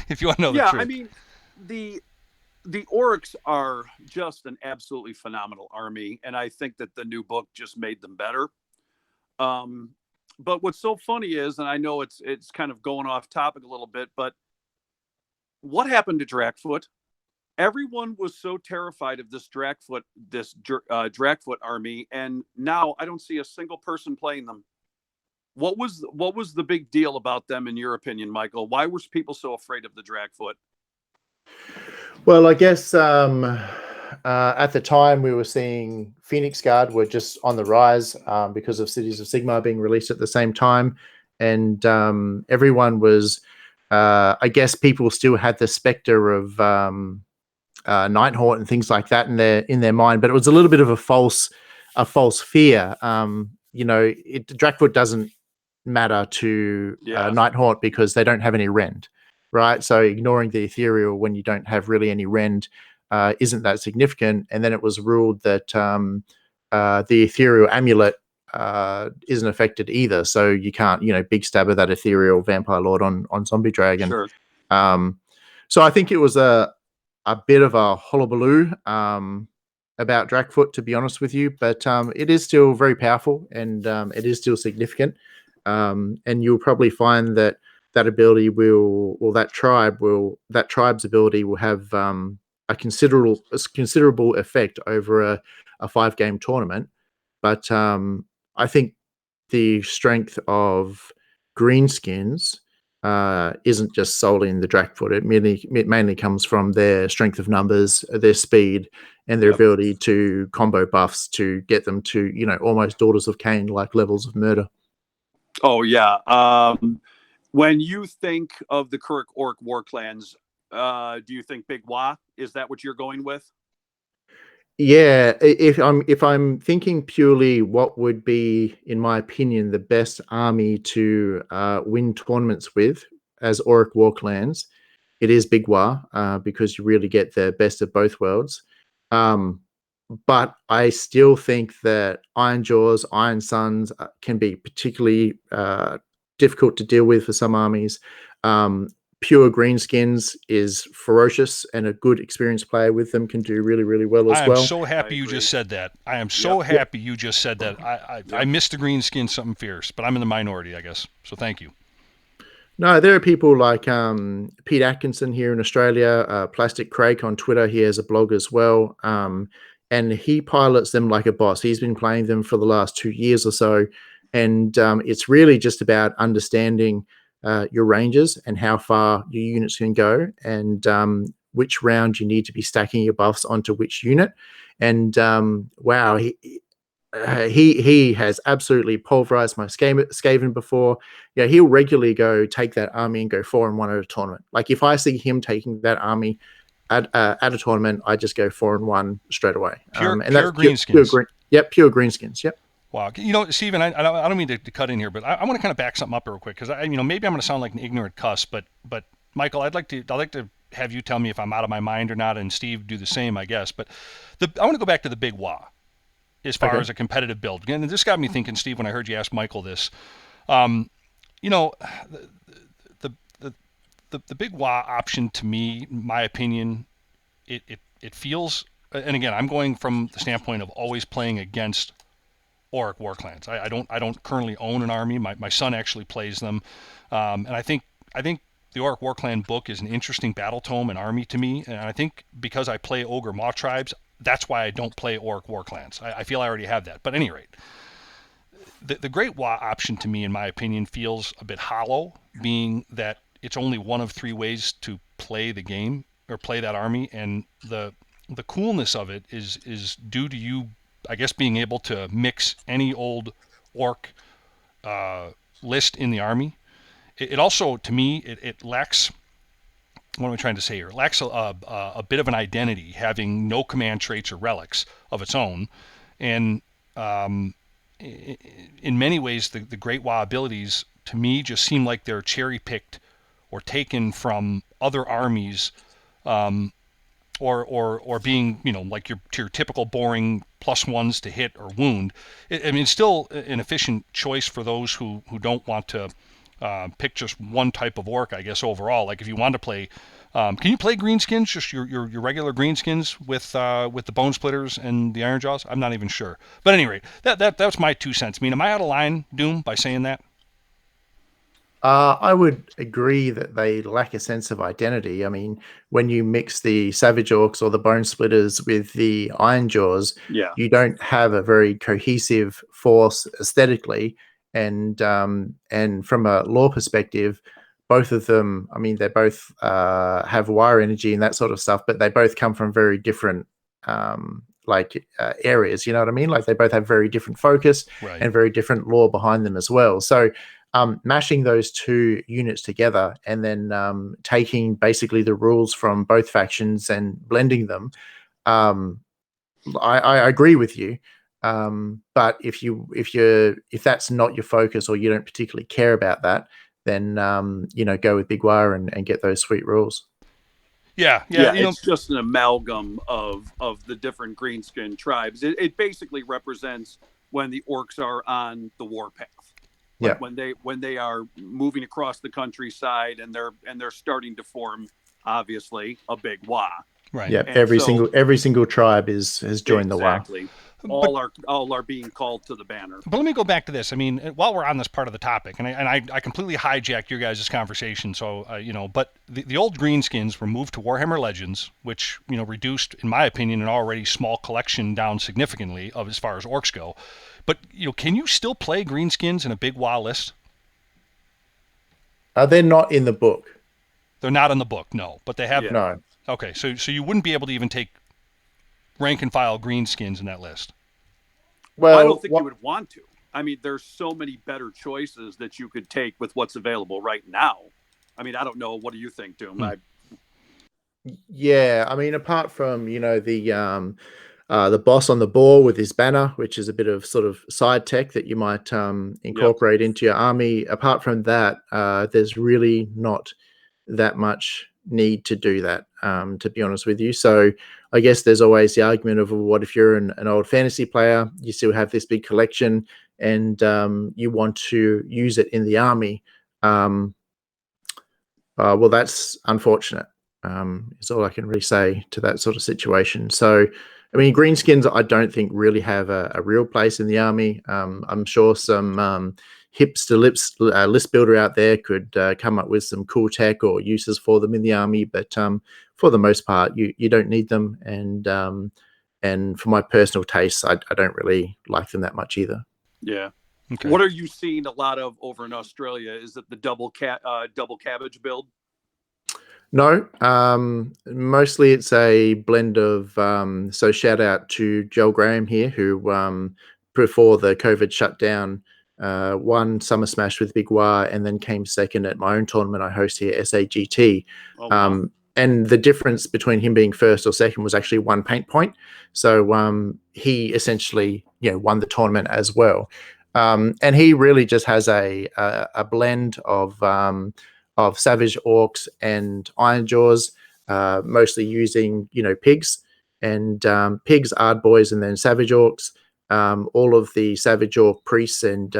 Speaker 4: If you want to know the
Speaker 5: Yeah,
Speaker 4: truth.
Speaker 5: I mean, the orcs are just an absolutely phenomenal army, and I think that the new book just made them better. But what's so funny is, and I know it's kind of going off topic a little bit, but what happened to Drackfoot? Everyone was so terrified of this Drackfoot army, and now I don't see a single person playing them. What was the big deal about them, in your opinion, Michael? Why were people so afraid of the Drackfoot?
Speaker 6: Well, I guess at the time we were seeing Phoenix Guard were just on the rise because of Cities of Sigmar being released at the same time, and everyone was. I guess people still had the specter of Nighthawk and things like that in their mind, but it was a little bit of a false fear. Drackfoot doesn't matter to Nighthawk because they don't have any rend, right? So ignoring the ethereal when you don't have really any rend isn't that significant. And then it was ruled that the ethereal amulet isn't affected either, so you can't big stabber that ethereal vampire lord on zombie dragon.
Speaker 5: Sure.
Speaker 6: So I think it was a bit of a hullabaloo about Drackfoot, to be honest with you, but it is still very powerful and it is still significant. And you'll probably find that ability that tribe's ability will have a considerable effect over a 5-game tournament. But I think the strength of greenskins isn't just solely in the Drackfoot. It mainly comes from their strength of numbers, their speed, and their ability to combo buffs to get them to almost Daughters of Cain like levels of murder.
Speaker 5: Oh yeah. When you think of the Kuruk Orc war clans, do you think Big Wa? Is that what you're going with?
Speaker 6: Yeah, if I'm thinking purely what would be, in my opinion, the best army to win tournaments with as Orc war clans, it is Big Wa because you really get the best of both worlds. But I still think that Iron Jaws, Iron Suns can be particularly difficult to deal with for some armies. Pure greenskins is ferocious, and a good experienced player with them can do really, really well as well.
Speaker 4: I am so happy you just said that. I am so happy you just said that. I missed the greenskin something fierce, but I'm in the minority, I guess. So thank you.
Speaker 6: No, there are people like Pete Atkinson here in Australia, Plastic Crake on Twitter. He has a blog as well, and he pilots them like a boss. He's been playing them for the last 2 years or so, and it's really just about understanding your ranges and how far your units can go, and which round you need to be stacking your buffs onto which unit. And wow, he has absolutely pulverized my Skaven before. Yeah, he'll regularly go take that army and go 4-1 at a tournament. Like if I see him taking that army at a tournament, I just go 4-1 straight away.
Speaker 4: Pure
Speaker 6: that's
Speaker 4: greenskins.
Speaker 6: Pure greenskins. Yep.
Speaker 4: Wow. Stephen, I don't mean to cut in here, but I want to kind of back something up real quick because maybe I'm going to sound like an ignorant cuss, but Michael, I'd like to have you tell me if I'm out of my mind or not, and Steve do the same, I guess. But I want to go back to the Big Wa as far as a competitive build. And this got me thinking, Steve, when I heard you ask Michael this. The Big Wa option to me, in my opinion, it feels, and again, I'm going from the standpoint of always playing against Orc war clans. I don't currently own an army. My son actually plays them, and I think the Orc war clan book is an interesting battle tome and army to me. And I think because I play Ogre Maw tribes, that's why I don't play Orc war clans. I feel I already have that. But at any rate, the Great Wa option to me, in my opinion, feels a bit hollow, being that it's only one of 3 ways to play the game or play that army, and the coolness of it is due to you, I guess, being able to mix any old orc list in the army. It also, to me, it lacks, what am I trying to say here? It lacks a bit of an identity, having no command traits or relics of its own. And in many ways, the Great Wa abilities, to me, just seem like they're cherry-picked or taken from other armies or being, like your typical boring +1s to hit or wound. I mean, it's still an efficient choice for those who don't want to pick just one type of orc, I guess, overall. Like if you want to play, can you play greenskins, just your regular greenskins with the bone splitters and the iron jaws? I'm not even sure. But at any rate, that's my 2 cents. I mean, am I out of line, Doom, by saying that?
Speaker 6: I would agree that they lack a sense of identity. I mean, when you mix the Savage Orcs or the Bone Splitters with the Iron Jaws,
Speaker 5: Yeah.
Speaker 6: you don't have a very cohesive force aesthetically. And from a lore perspective, both of them, I mean, they both have wire energy and that sort of stuff, but they both come from very different areas. You know what I mean? Like they both have very different focus
Speaker 4: Right.
Speaker 6: and very different lore behind them as well. So mashing those two units together and then taking basically the rules from both factions and blending them, I agree with you. But if that's not your focus or you don't particularly care about that, then go with Big Wire and get those sweet rules.
Speaker 4: Yeah.
Speaker 5: It's just an amalgam of the different greenskin tribes. It basically represents when the orcs are on the warpath. Like when they are moving across the countryside and they're starting to form, obviously, a big Wa.
Speaker 4: Right.
Speaker 6: Yeah.
Speaker 5: And
Speaker 6: every single tribe has joined the Wa.
Speaker 5: Exactly. All are being called to the banner.
Speaker 4: But let me go back to this. I mean, while we're on this part of the topic, and I completely hijacked your guys' conversation. So but the old greenskins were moved to Warhammer Legends, which reduced, in my opinion, an already small collection down significantly of as far as orcs go. But can you still play greenskins in a big WoW list?
Speaker 6: They're not in the book.
Speaker 4: They're not in the book, no. But they have.
Speaker 5: Yeah.
Speaker 6: No.
Speaker 4: Okay, so you wouldn't be able to even take rank and file greenskins in that list.
Speaker 6: Well,
Speaker 5: I don't think you would want to. I mean, there's so many better choices that you could take with what's available right now. I mean, I don't know. What do you think, Doom?
Speaker 6: Yeah, I mean, apart from the boss on the ball with his banner, which is a bit of sort of side tech that you might incorporate into your army. Apart from that, there's really not that much need to do that, to be honest with you. So I guess there's always the argument of, what if you're an old fantasy player, you still have this big collection and you want to use it in the army. Well, that's unfortunate. Is all I can really say to that sort of situation. So, I mean, greenskins, I don't think really have a real place in the army. I'm sure some hipster list builder out there could come up with some cool tech or uses for them in the army, but for the most part, you don't need them. And for my personal tastes, I don't really like them that much either.
Speaker 5: Yeah.
Speaker 4: Okay.
Speaker 5: What are you seeing a lot of over in Australia? Is it the double cabbage build?
Speaker 6: No, mostly it's a blend of, so shout out to Joel Graham here, who before the COVID shutdown won Summer Smash with Big Wa and then came second at my own tournament I host here, SAGT.
Speaker 5: Oh, wow.
Speaker 6: And the difference between him being first or second was actually 1 paint point. So he essentially won the tournament as well. And he really just has a blend of Savage Orcs and Iron Jaws, mostly using pigs and pigs, Ardboys, and then Savage Orcs. All of the Savage Orc priests and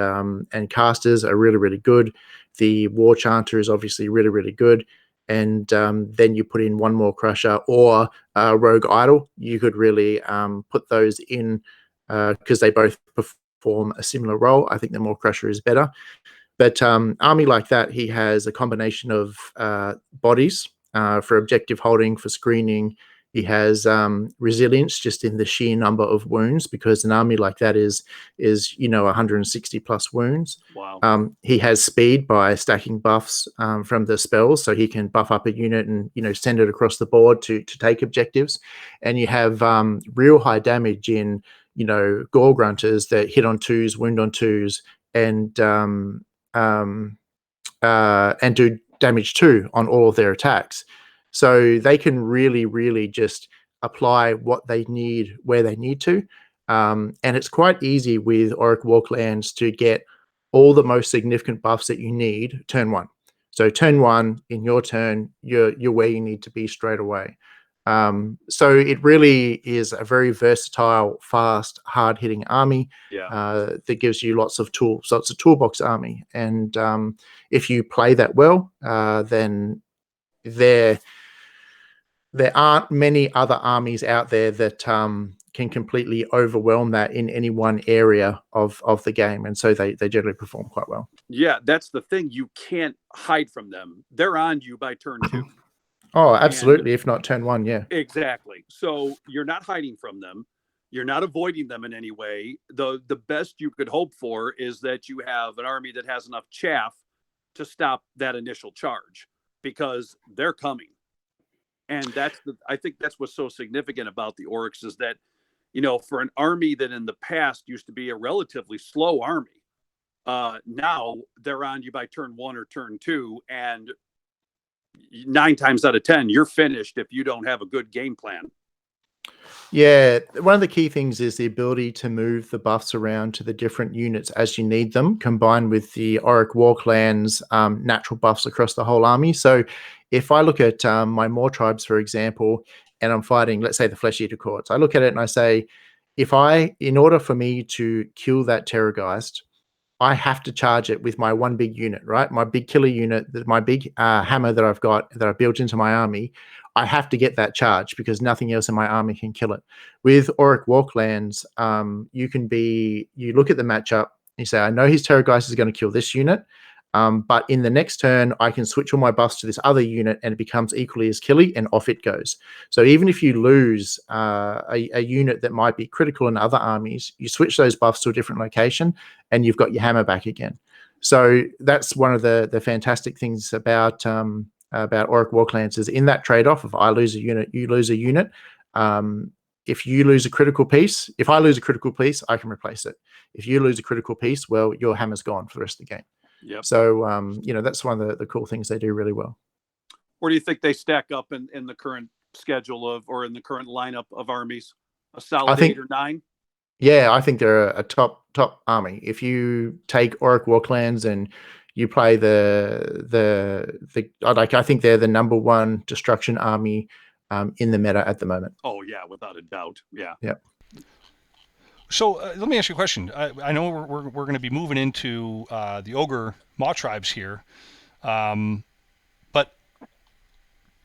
Speaker 6: casters are really, really good. The War Chanter is obviously really, really good. And then you put in one more Crusher or Rogue Idol. You could really put those in because they both perform a similar role. I think the more Crusher is better. But army like that, he has a combination of bodies for objective holding, for screening. He has resilience just in the sheer number of wounds, because an army like that is 160 plus wounds.
Speaker 5: Wow.
Speaker 6: He has speed by stacking buffs from the spells, so he can buff up a unit and send it across the board to take objectives. And you have real high damage in gore grunters that hit on 2s, wound on 2s, and do damage too on all of their attacks. So they can really, really just apply what they need where they need to. And it's quite easy with Auric Walklands to get all the most significant buffs that you need turn 1. So turn 1 in your turn, you're where you need to be straight away. So it really is a very versatile, fast, hard-hitting army that gives you lots of tools. So it's a toolbox army, and if you play that well, then there aren't many other armies out there that can completely overwhelm that in any one area of the game, and so they generally perform quite well.
Speaker 5: Yeah, that's the thing. You can't hide from them. They're on you by turn 2.
Speaker 6: Oh, absolutely. If not turn 1, yeah.
Speaker 5: Exactly. So you're not hiding from them. You're not avoiding them in any way. The best you could hope for is that you have an army that has enough chaff to stop that initial charge, because they're coming. And I think that's what's so significant about the Orcs, is that, for an army that in the past used to be a relatively slow army, now they're on you by turn 1 or turn 2, and 9 times out of 10, you're finished if you don't have a good game plan.
Speaker 6: Yeah, one of the key things is the ability to move the buffs around to the different units as you need them, combined with the Auric War Clan's natural buffs across the whole army. So if I look at my Moor tribes, for example, and I'm fighting, let's say, the Flesh Eater Courts, I look at it and I say, in order for me to kill that Terrorgeist, I have to charge it with my one big unit, right? My big killer unit, my big hammer that I've got, that I've built into my army. I have to get that charge because nothing else in my army can kill it. With Auric Warclans, you look at the matchup, you say, I know his Terrorgeist is going to kill this unit, but in the next turn, I can switch all my buffs to this other unit and it becomes equally as killy, and off it goes. So even if you lose a unit that might be critical in other armies, you switch those buffs to a different location and you've got your hammer back again. So that's one of the fantastic things about Auric Warclans, is in that trade-off, if I lose a unit, you lose a unit. If you lose a critical piece, if I lose a critical piece, I can replace it. If you lose a critical piece, well, your hammer's gone for the rest of the game.
Speaker 5: Yep.
Speaker 6: So, that's one of the cool things they do really well.
Speaker 5: Where do you think they stack up in the current schedule or in the current lineup of armies? A solid 8 or 9?
Speaker 6: Yeah, I think they're a top army. If you take Auric Warclans and you play I think they're the number 1 destruction army in the meta at the moment.
Speaker 5: Oh yeah, without a doubt. Yeah.
Speaker 6: Yep.
Speaker 4: So let me ask you a question. I know we're going to be moving into the Ogre Maw tribes here, but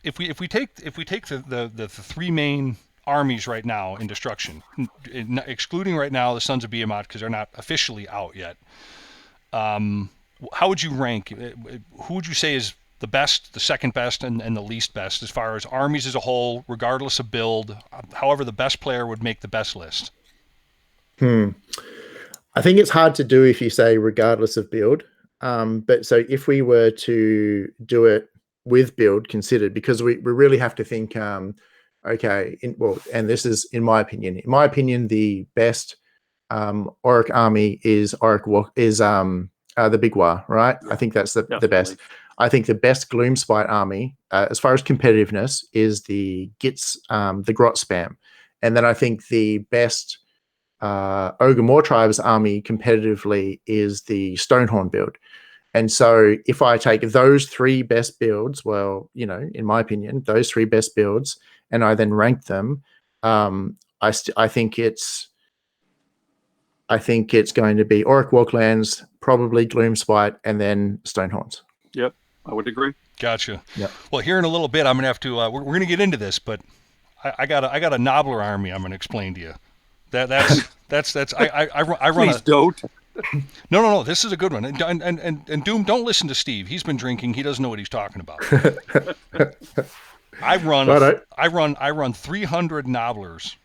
Speaker 4: if we take the 3 main armies right now in destruction, excluding right now the Sons of Behemoth because they're not officially out yet, how would you rank? Who would you say is the best, the second best, and the least best as far as armies as a whole, regardless of build? However, the best player would make the best list.
Speaker 6: I think it's hard to do if you say regardless of build. But so if we were to do it with build considered, because we really have to think, and this is in my opinion. In my opinion, the best Auric army is the Big War, right? Yeah, I think that's the best. I think the best Gloomspite army, as far as competitiveness, is the Grot Spam. And then I think the best Ogre Maw Tribes army competitively is the Stonehorn build. And so if I take those 3 best builds, well, in my opinion, those 3 best builds, and I then rank them, I think it's going to be Auric Warclans, probably Gloomspite, and then Stonehorns.
Speaker 5: Yep, I would agree.
Speaker 4: Gotcha.
Speaker 6: Yep.
Speaker 4: Well, here in a little bit, I'm gonna have to. We're gonna get into this, but I got a Nobbler army. I'm gonna explain to you. That's I run.
Speaker 5: Please don't.
Speaker 4: No. This is a good one. And Doom, don't listen to Steve. He's been drinking. He doesn't know what he's talking about. I run 300 Nobblers.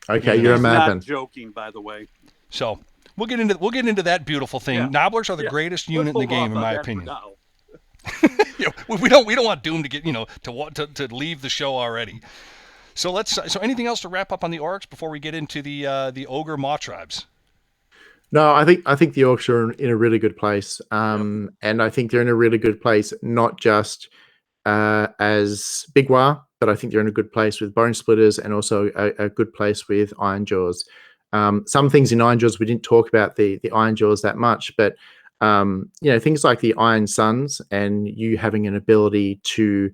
Speaker 6: Okay, you're a madman.
Speaker 5: Not joking, by the way.
Speaker 4: So we'll get into that beautiful thing. Yeah. Nobblers are the greatest unit in the game, in my opinion. We don't want Doom to get to leave the show already. So anything else to wrap up on the Orcs before we get into the Ogre Maw tribes?
Speaker 6: No, I think the Orcs are in a really good place, and I think they're in a really good place not just as Big War, but I think they're in a good place with Bone Splitters and also a good place with Iron Jaws. Some things in Iron Jaws we didn't talk about the Iron Jaws that much, but things like the Iron Suns and you having an ability to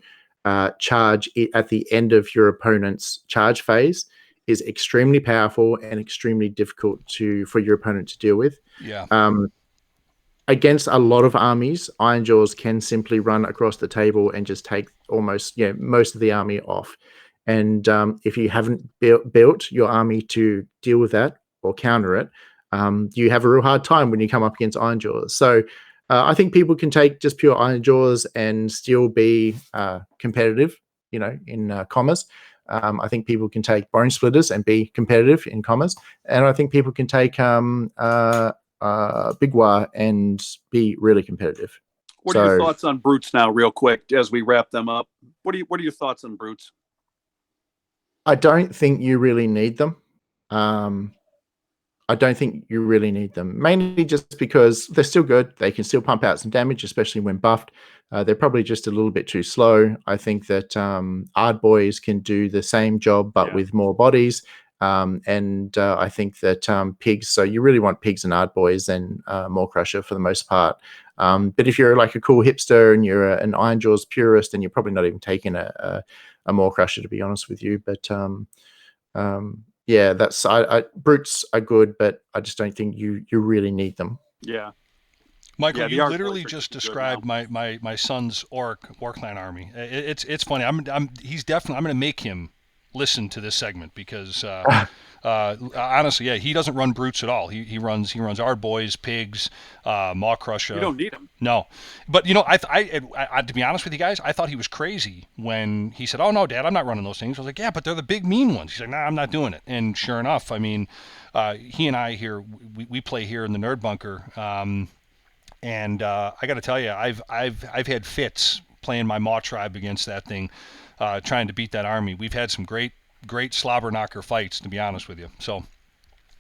Speaker 6: charge at the end of your opponent's charge phase is extremely powerful and extremely difficult for your opponent to deal with.
Speaker 4: Yeah.
Speaker 6: Against a lot of armies, Ironjaws can simply run across the table and just take almost most of the army off. And if you haven't built your army to deal with that or counter it, you have a real hard time when you come up against Ironjaws. So I think people can take just pure Ironjaws and still be competitive, in commas. I think people can take Bone Splitters and be competitive in commas. And I think people can take Big War and be really competitive.
Speaker 5: What are your thoughts on brutes now, real quick, as we wrap them up? What are your thoughts on brutes?
Speaker 6: I don't think you really need them. I don't think you really need them, mainly just because they're still good. They can still pump out some damage, especially when buffed. They're probably just a little bit too slow. I think that Ardboys can do the same job, but with more bodies. And I think that pigs, so you really want pigs and Ardboys and Maw-Crusher for the most part. But if you're like a cool hipster and you're an Ironjaws purist, then you're probably not even taking a Maw-Crusher, to be honest with you. But yeah, brutes are good, but I just don't think you really need them.
Speaker 5: Yeah.
Speaker 4: Michael, you literally just described my son's War Clan army. It's funny. He's definitely. I'm going to make him listen to this segment because honestly, yeah, he doesn't run brutes at all. He runs Ardboys, pigs, Maw-Crusher.
Speaker 5: You don't need them.
Speaker 4: No, but I to be honest with you guys, I thought he was crazy when he said, "Oh no, Dad, I'm not running those things." I was like, "Yeah, but they're the big mean ones." He's like, "Nah, I'm not doing it." And sure enough, I mean, he and I here we play here in the Nerd Bunker. And I got to tell you, I've had fits playing my Maw tribe against that thing, trying to beat that army. We've had some great slobber knocker fights, to be honest with you. So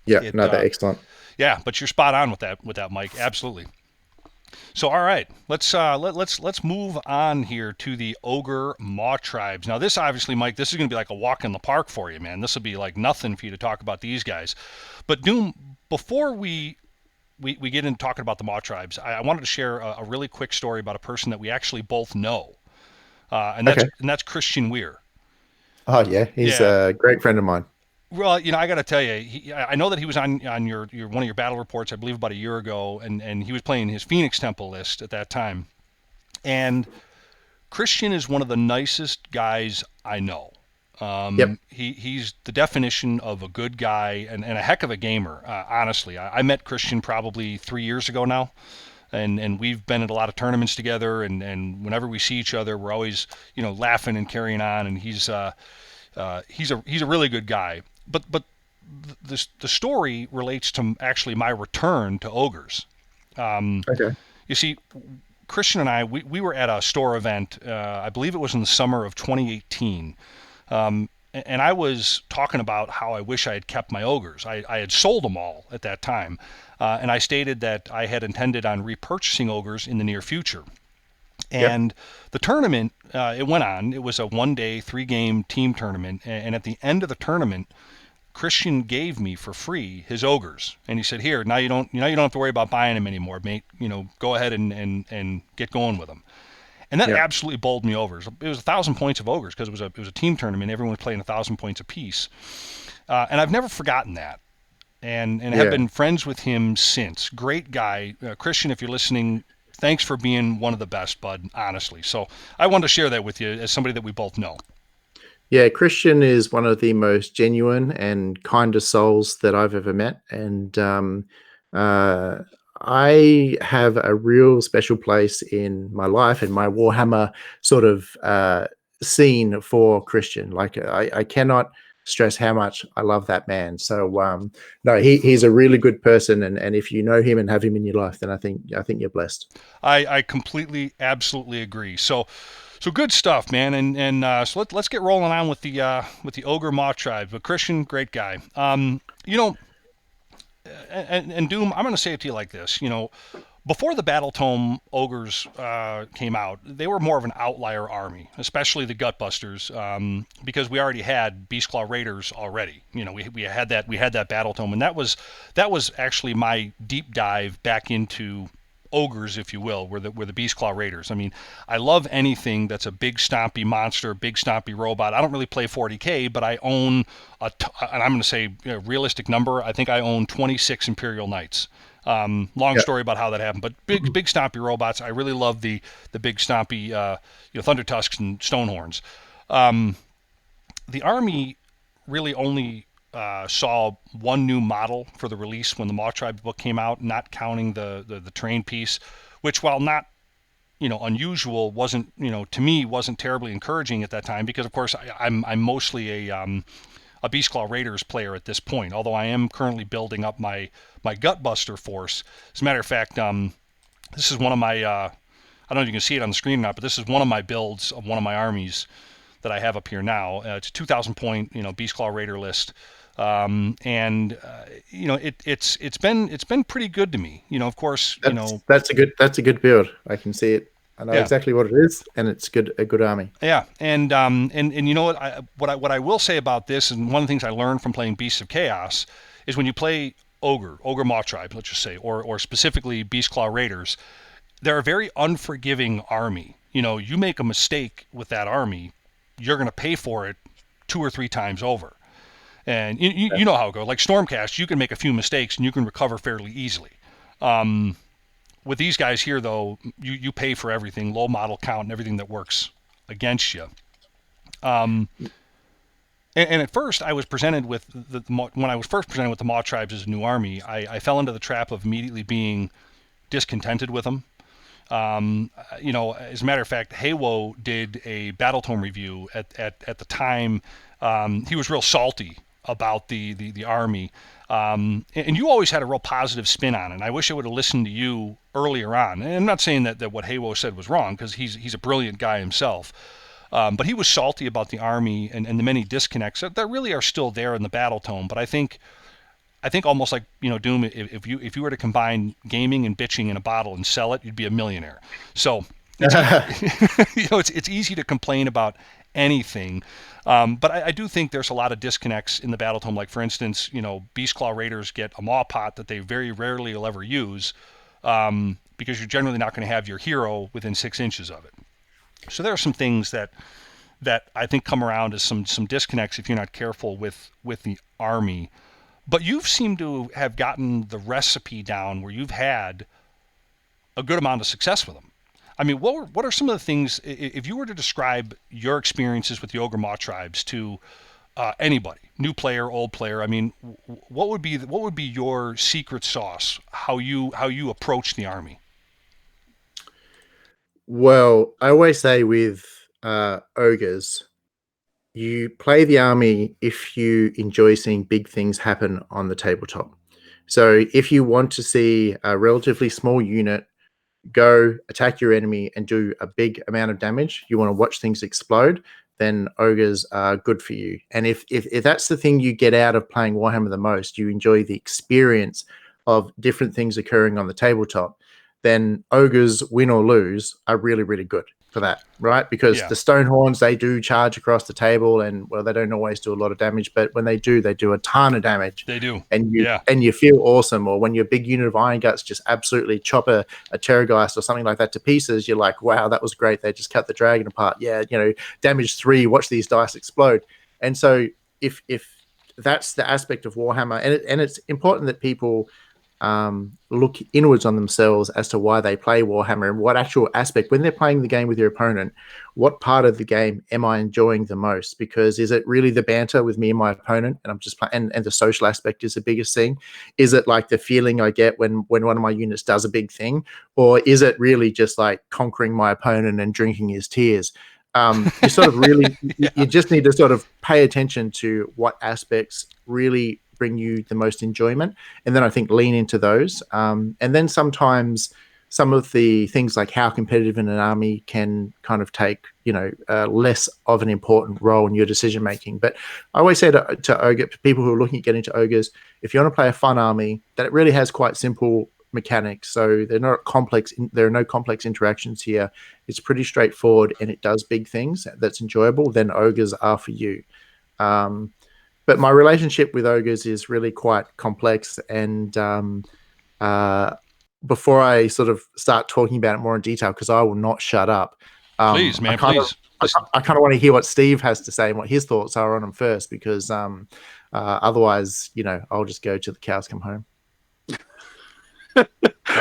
Speaker 6: yeah, they're excellent.
Speaker 4: Yeah, but you're spot on with that, Mike. Absolutely. So all right, let's move on here to the Ogre Maw tribes. Now this obviously, Mike, this is going to be like a walk in the park for you, man. This will be like nothing for you to talk about these guys. But Doom, before we get into talking about the Maw tribes, I wanted to share a really quick story about a person that we actually both know, and that's Christian Weir.
Speaker 6: Oh yeah, he's a great friend of mine.
Speaker 4: Well, I got to tell you, I know that he was on your one of your battle reports, I believe, about a year ago, and he was playing his Phoenix Temple list at that time. And Christian is one of the nicest guys I know. He's the definition of a good guy and a heck of a gamer. Honestly, I met Christian probably 3 years ago now, and we've been at a lot of tournaments together. And whenever we see each other, we're always laughing and carrying on. And he's a really good guy. But the story relates to actually my return to Ogres. You see, Christian and I we were at a store event. I believe it was in the summer of 2018. And I was talking about how I wish I had kept my Ogres. I had sold them all at that time, and I stated that I had intended on repurchasing Ogres in the near future. And the tournament, it went on. It was a 1-day, 3-game team tournament, and at the end of the tournament, Christian gave me for free his Ogres, and he said, "Here, now you don't have to worry about buying them anymore, mate. Go ahead and get going with them." And that absolutely bowled me over. It was 1,000 points of Ogres because it was a team tournament. Everyone was playing 1,000 points apiece. And I've never forgotten that. And have been friends with him since. Great guy. Christian, if you're listening, thanks for being one of the best, bud, honestly. So I wanted to share that with you as somebody that we both know.
Speaker 6: Yeah, Christian is one of the most genuine and kindest souls that I've ever met. And I have a real special place in my life and my Warhammer sort of scene for Christian. Like I cannot stress how much I love that man. So no, he's a really good person, and if you know him and have him in your life, then I think you're blessed.
Speaker 4: I completely, absolutely agree. So good stuff, man. And so let's get rolling on with the Ogre Maw tribe. But Christian, great guy. And Doom, I'm going to say it to you like this. Before the Battle Tome Ogres came out, they were more of an outlier army, especially the Gutbusters, because we already had Beastclaw Raiders already. We had that Battle Tome, and that was actually my deep dive back into ogres, if you will, were the Beastclaw Raiders. I mean, I love anything that's a big stompy monster, big stompy robot. I don't really play 40k, but I own and I'm going to say realistic number. I think I own 26 Imperial Knights. Long story about how that happened, but big stompy robots. I really love the big stompy Thunder Tusks and Stonehorns. The army really only saw one new model for the release when the Maw Tribe book came out, not counting the terrain piece, which, while not unusual, wasn't to me wasn't terribly encouraging at that time, because of course I'm mostly a Beastclaw Raiders player at this point, although I am currently building up my Gutbuster force. As a matter of fact, this is one of my I don't know if you can see it on the screen or not, but this is one of my builds of one of my armies that I have up here now. It's a 2,000 point Beastclaw Raider list. It's been pretty good to me. Of course,
Speaker 6: that's a good build. I can see it. I know exactly what it is, and it's a good army.
Speaker 4: Yeah, and you know what I will say about this, and one of the things I learned from playing Beasts of Chaos is when you play Ogre Maw Tribe, let's just say, or specifically Beastclaw Raiders, they're a very unforgiving army. You make a mistake with that army, you're going to pay for it 2 or 3 times over. And you know how it goes. Like Stormcast, you can make a few mistakes and you can recover fairly easily. With these guys here, though, you pay for everything, low model count and everything that works against you. And at first, I was presented with when I was first presented with the Maw Tribes as a new army, I fell into the trap of immediately being discontented with them. As a matter of fact, Haywo did a Battletome review at the time. He was real salty about the army, and you always had a real positive spin on it. And I wish I would have listened to you earlier on. And I'm not saying that what Haywo said was wrong, because he's a brilliant guy himself. But he was salty about the army and the many disconnects that really are still there in the Battletome. But I think almost like Doom, if you were to combine gaming and bitching in a bottle and sell it, you'd be a millionaire. So it's easy to complain about anything, but I do think there's a lot of disconnects in the Battletome. Like, for instance, Beastclaw Raiders get a Maw Pot that they very rarely will ever use, because you're generally not going to have your hero within 6 inches of it. So there are some things that I think come around as some disconnects if you're not careful with the army. But you've seemed to have gotten the recipe down where you've had a good amount of success with them. I mean, what are some of the things, if you were to describe your experiences with the Ogre Maw Tribes to anybody, new player, old player? I mean, what would be your secret sauce? How you approach the army?
Speaker 6: Well, I always say with ogres, you play the army if you enjoy seeing big things happen on the tabletop. So if you want to see a relatively small unit go attack your enemy and do a big amount of damage, you want to watch things explode, then ogres are good for you. And if that's the thing you get out of playing Warhammer the most, you enjoy the experience of different things occurring on the tabletop, then ogres, win or lose, are really, really good for that, right? Because the Stonehorns, they do charge across the table, and they don't always do a lot of damage, but when they do a ton of damage.
Speaker 4: They do.
Speaker 6: And you feel awesome. Or when your big unit of Iron Guts just absolutely chop a Terrorgeist or something like that to pieces, you're like, wow, that was great. They just cut the dragon apart. Yeah, damage 3, watch these dice explode. And so if that's the aspect of Warhammer, and it's important that people look inwards on themselves as to why they play Warhammer, and what actual aspect, when they're playing the game with your opponent, what part of the game am I enjoying the most? Because is it really the banter with me and my opponent, and I'm just playing, and the social aspect is the biggest thing? Is it like the feeling I get when one of my units does a big thing, or is it really just like conquering my opponent and drinking his tears? You sort of really you just need to sort of pay attention to what aspects really bring you the most enjoyment, and then I think lean into those. And then sometimes some of the things like how competitive in an army can kind of take less of an important role in your decision making. But I always say to ogre people who are looking at getting into ogres, if you want to play a fun army that it really has quite simple mechanics, so they're not complex, there are no complex interactions here, it's pretty straightforward and it does big things that's enjoyable, then ogres are for you. But my relationship with ogres is really quite complex, and before I sort of start talking about it more in detail, because I will not shut up.
Speaker 4: Please, man, please.
Speaker 6: I kind of want to hear what Steve has to say and what his thoughts are on them first, because otherwise, I'll just go till the cows come home.
Speaker 4: All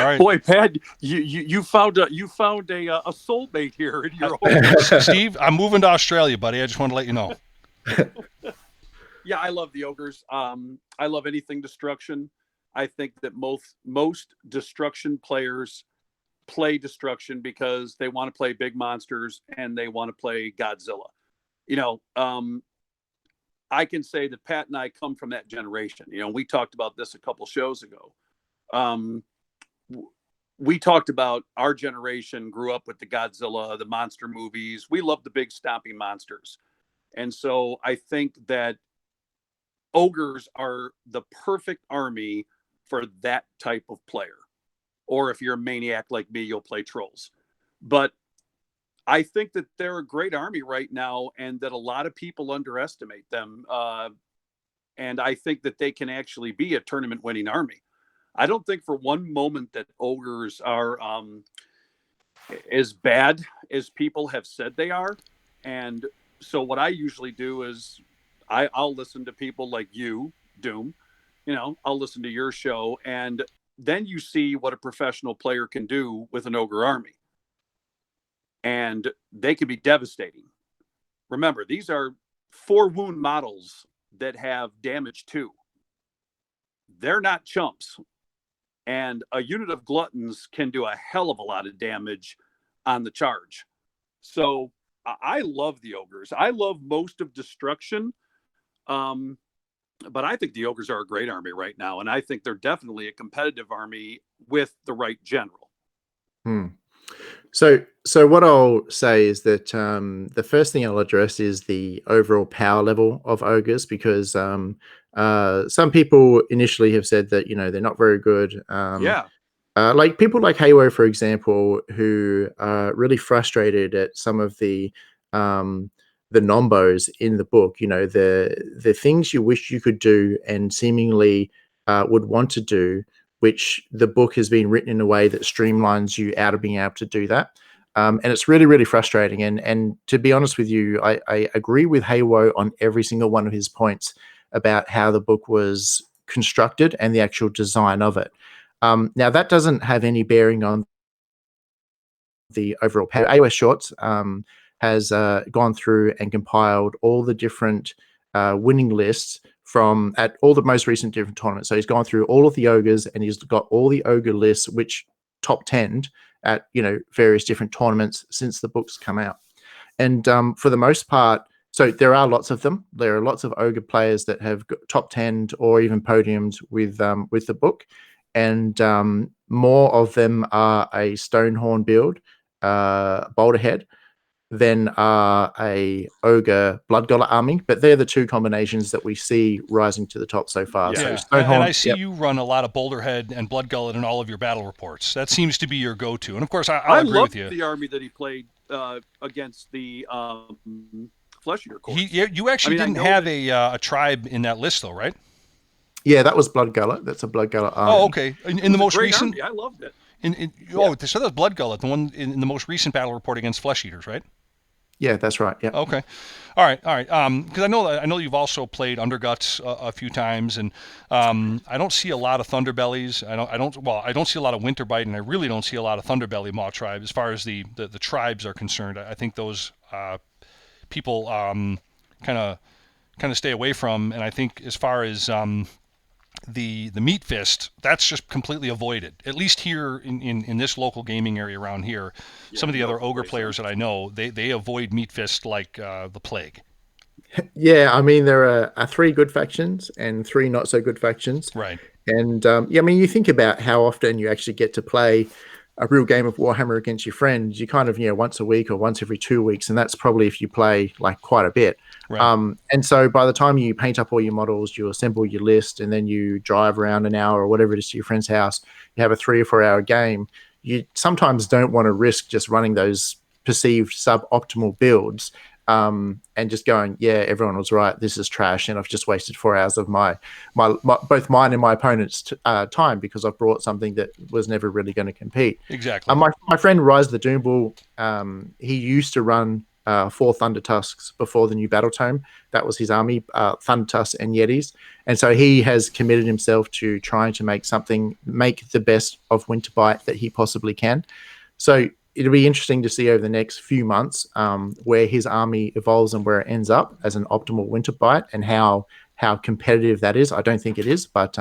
Speaker 4: right.
Speaker 5: Boy, Pat, you found a soulmate here in your home.
Speaker 4: Steve, I'm moving to Australia, buddy. I just want to let you know.
Speaker 5: Yeah, I love the ogres. I love anything destruction. I think that most destruction players play destruction because they want to play big monsters and they want to play Godzilla. I can say that Pat and I come from that generation. We talked about this a couple shows ago. We talked about our generation grew up with the Godzilla, the monster movies. We love the big stomping monsters. And so I think that ogres are the perfect army for that type of player. Or if you're a maniac like me, you'll play trolls. But I think that they're a great army right now and that a lot of people underestimate them. And I think that they can actually be a tournament winning army. I don't think for one moment that ogres are as bad as people have said they are. And so what I usually do is I'll listen to people like you, Doom. I'll listen to your show, and then you see what a professional player can do with an ogre army. And they can be devastating. Remember, these are 4 wound models that have damage 2. They're not chumps. And a unit of gluttons can do a hell of a lot of damage on the charge. So I love the ogres. I love most of destruction. But I think the ogres are a great army right now. And I think they're definitely a competitive army with the right general.
Speaker 6: So what I'll say is that the first thing I'll address is the overall power level of ogres, because some people initially have said that they're not very good. Like people like Haywo, for example, who are really frustrated at some of the nombos in the book. The things you wish you could do and seemingly would want to do, which the book has been written in a way that streamlines you out of being able to do that. And it's really, really frustrating. And to be honest with you, I agree with Haywo on every single one of his points about how the book was constructed and the actual design of it. Now, that doesn't have any bearing on the overall power. AOS Shorts has gone through and compiled all the different winning lists from at all the most recent different tournaments. So he's gone through all of the ogres and he's got all the ogre lists, which top 10 at various different tournaments since the book's come out. And for the most part, so there are lots of them. There are lots of ogre players that have top 10 or even podiums with the book, and more of them are a Stonehorn build, Boulderhead, than are a ogre Bloodgullet army. But they're the 2 combinations that we see rising to the top so far.
Speaker 4: Yeah,
Speaker 6: So Stonehorn,
Speaker 4: and I see you run a lot of Boulderhead and Bloodgullet in all of your battle reports. That seems to be your go-to. And of course, I agree with you.
Speaker 5: The army that he played against the Flesh Eater Corps.
Speaker 4: You actually didn't have a tribe in that list, though, right?
Speaker 6: Yeah, that was Bloodgullet. That's a Bloodgullet army.
Speaker 4: Oh, okay. In the most recent,
Speaker 5: army. I loved it.
Speaker 4: So that's Bloodgullet, the one in the most recent battle report against Flesh Eaters, right?
Speaker 6: Yeah, that's right. Yeah.
Speaker 4: Okay. All right. Because I know you've also played Underguts a few times, and I don't see a lot of Thunderbellies. I don't see a lot of Winterbite, and I really don't see a lot of Thunderbelly Maw tribe as far as the tribes are concerned. I think those people kind of stay away from, and I think as far as the Meat Fist, that's just completely avoided. At least here in this local gaming area around here, some of the other ogre players that I know, they avoid Meat Fist like the plague.
Speaker 6: Yeah, I mean there are 3 good factions and 3 not so good factions.
Speaker 4: Right.
Speaker 6: And you think about how often you actually get to play a real game of Warhammer against your friends. You kind of once a week or once every 2 weeks, and that's probably if you play like quite a bit.
Speaker 4: Right.
Speaker 6: And so by the time you paint up all your models, you assemble your list, and then you drive around an hour or whatever it is to your friend's house, you have a 3 or 4 hour game. You sometimes don't want to risk just running those perceived suboptimal builds and just going, yeah, everyone was right. This is trash, and I've just wasted 4 hours of my both mine and my opponent's time because I've brought something that was never really going to compete.
Speaker 4: Exactly.
Speaker 6: My friend Rise the Doombull, he used to run 4 Thunder Tusks before the new Battle Tome. That was his army, Thunder Tusks and Yetis. And so he has committed himself to trying to make the best of Winterbite that he possibly can. So it'll be interesting to see over the next few months where his army evolves and where it ends up as an optimal Winterbite and how competitive that is. I don't think it is, but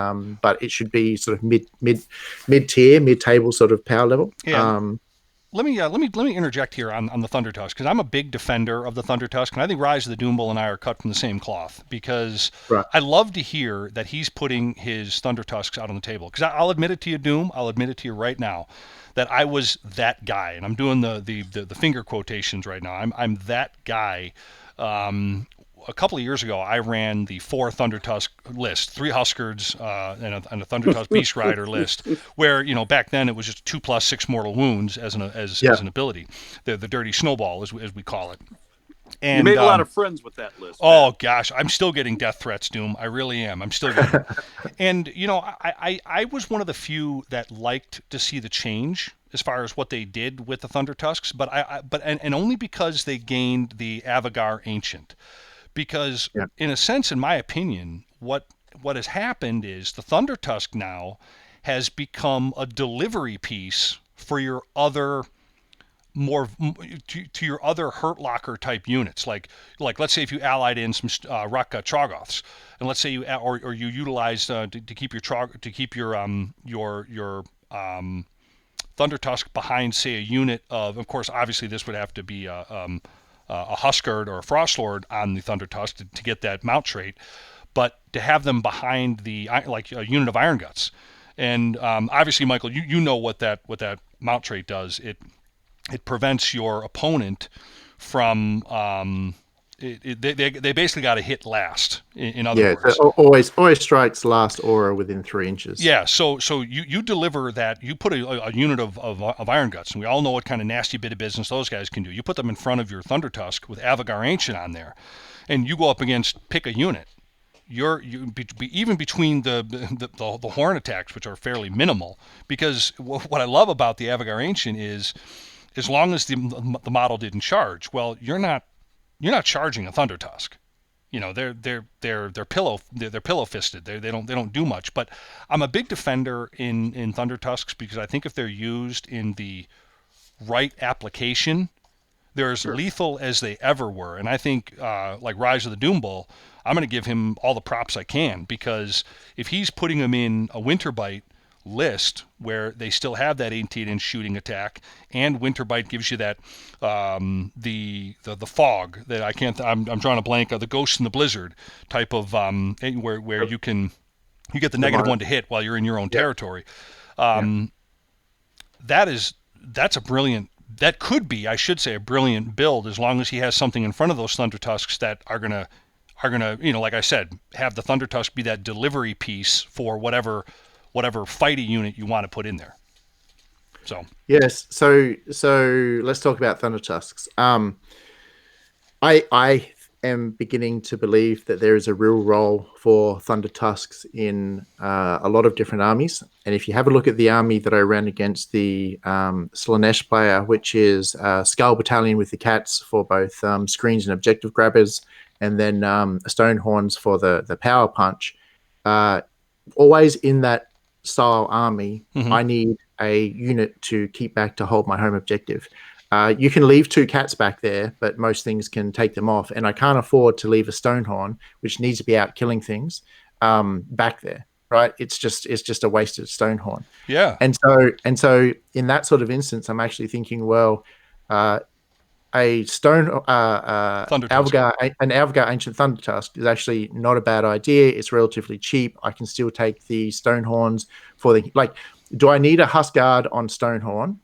Speaker 6: it should be sort of mid-tier, mid-table sort of power level.
Speaker 4: Yeah. Let me interject here on the Thunder Tusk, because I'm a big defender of the Thunder Tusk, and I think Rise of the Doombull and I are cut from the same cloth, because I love to hear that he's putting his Thunder Tusks out on the table. Because I'll admit it to you, Doom, I'll admit it to you right now, that I was that guy, and I'm doing the finger quotations right now. I'm that guy. A couple of years ago, I ran the 4 Thunder Tusk list, 3 Huskards and a Thunder Tusk Beast Rider list, where back then it was just 2+6 mortal wounds as an ability, the dirty snowball as we call it. And
Speaker 5: you made a lot of friends with that list.
Speaker 4: Oh gosh, I'm still getting death threats, Doom. I really am. I'm still getting. And I was one of the few that liked to see the change as far as what they did with the Thunder Tusks, but only because they gained the Avagar Ancient. Because in a sense, in my opinion, what has happened is the Thunder Tusk now has become a delivery piece for your other to your other Hurt Locker type units. Like let's say if you allied in some Rakka Troggoths, and let's say you utilized to keep your Thunder Tusk behind, say, a unit of course, obviously this would have to be a Huskard or a Frostlord on the Thunder Tusk to get that mount trait, but to have them behind like a unit of Iron Guts. And obviously, Michael, you know what that mount trait does. It prevents your opponent from they basically got to hit last. In other words,
Speaker 6: so always strikes last aura within 3 inches.
Speaker 4: Yeah, so you deliver that. You put a unit of Iron Guts, and we all know what kind of nasty bit of business those guys can do. You put them in front of your Thunder Tusk with Avagar Ancient on there, and you go up against pick a unit. Even between the horn attacks, which are fairly minimal, because what I love about the Avagar Ancient is, as long as the model didn't charge, well, you're not charging a Thunder Tusk. They're pillow fisted. They don't do much. But I'm a big defender in Thunder Tusks because I think if they're used in the right application, they're as lethal as they ever were. And I think like Rise of the Doombull, I'm going to give him all the props I can, because if he's putting them in a Winterbite list where they still have that 18-inch shooting attack, and Winterbite gives you that the fog that I'm drawing a blank of, the Ghost in the Blizzard type of where you get the negative one to hit while you're in your own territory. That's a brilliant. That could be, I should say, a brilliant build, as long as he has something in front of those Thunder Tusks that are gonna like I said, have the Thunder Tusk be that delivery piece for whatever fighty unit you want to put in there. So
Speaker 6: yes, so let's talk about Thunder Tusks. I am beginning to believe that there is a real role for Thunder Tusks in a lot of different armies. And if you have a look at the army that I ran against the Slanesh player, which is Skull Battalion with the cats for both screens and objective grabbers, and then Stonehorns for the power punch, always in that style army, I need a unit to keep back to hold my home objective. You can leave 2 cats back there, but most things can take them off, and I can't afford to leave a Stonehorn, which needs to be out killing things, back there. Right? It's just a wasted Stonehorn.
Speaker 4: Yeah.
Speaker 6: And so in that sort of instance, I'm actually thinking, well, a Avagar Ancient Thunder Tusk is actually not a bad idea. It's relatively cheap. I can still take the Stonehorns for do I need a Huskard on Stonehorn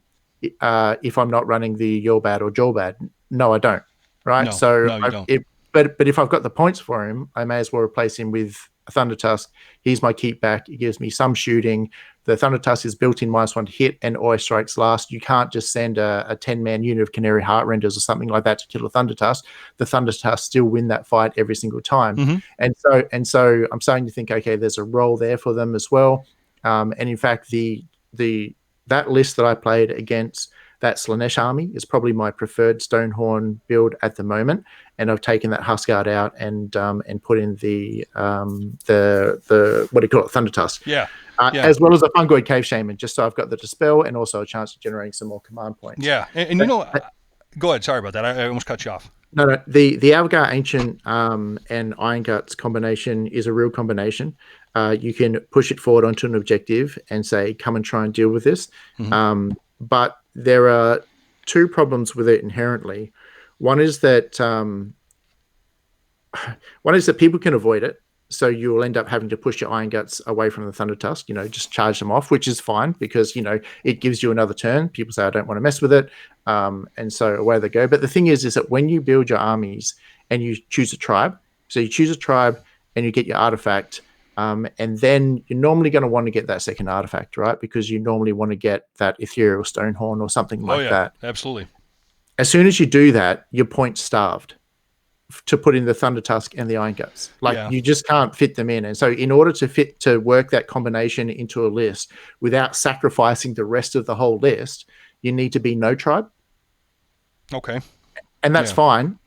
Speaker 6: if I'm not running the Yorbad or Jolbad? No, I don't. Right?
Speaker 4: No, you don't.
Speaker 6: But if I've got the points for him, I may as well replace him with a Thunder Tusk. Here's my keep back. It gives me some shooting. The Thunder Tusk is built in -1 to hit and always strikes last. You can't just send a 10-man unit of Canary Heart Renders or something like that to kill a Thunder Tusk. The Thunder Tusk still win that fight every single time.
Speaker 4: Mm-hmm.
Speaker 6: And so I'm starting to think, okay, there's a role there for them as well. And in fact, that list that I played against that Slanesh army is probably my preferred Stonehorn build at the moment, and I've taken that Huskard out and put in the what do you call it, Thunder Tusk, as well as a Fungoid Cave Shaman, just so I've got the Dispel and also a chance of generating some more command points.
Speaker 4: Yeah, and you know, go ahead. Sorry about that. I almost cut you off.
Speaker 6: No, the Algar Ancient and Iron Guts combination is a real combination. You can push it forward onto an objective and say, come and try and deal with this. Mm-hmm. But there are two problems with it inherently. One is that people can avoid it. So you will end up having to push your Iron Guts away from the Thunder Tusk, just charge them off, which is fine because, it gives you another turn. People say, I don't want to mess with it. And so away they go. But the thing is that when you build your armies and you choose a tribe, so you choose a tribe and you get your artifact, and then you're normally going to want to get that second artifact, right? Because you normally want to get that Ethereal Stonehorn or something like that.
Speaker 4: Absolutely.
Speaker 6: As soon as you do that, you're point starved to put in the Thunder Tusk and the Iron Guts. You just can't fit them in. And so in order to work that combination into a list without sacrificing the rest of the whole list, you need to be no tribe.
Speaker 4: Okay.
Speaker 6: And that's fine.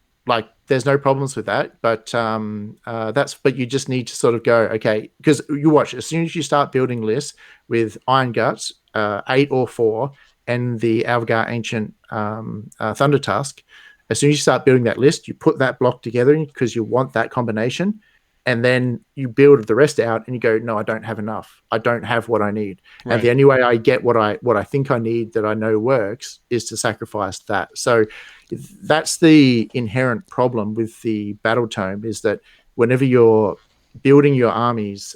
Speaker 6: There's no problems with that, but but you just need to sort of go, okay, because you watch, as soon as you start building lists with Iron Guts, 8 or 4, and the Algar Ancient Thunder Tusk, as soon as you start building that list, you put that block together because you want that combination, and then you build the rest out and you go, no, I don't have enough. I don't have what I need. Right. And the only way I get what I think I need that I know works is to sacrifice that. So that's the inherent problem with the Battle Tome, is that whenever you're building your armies,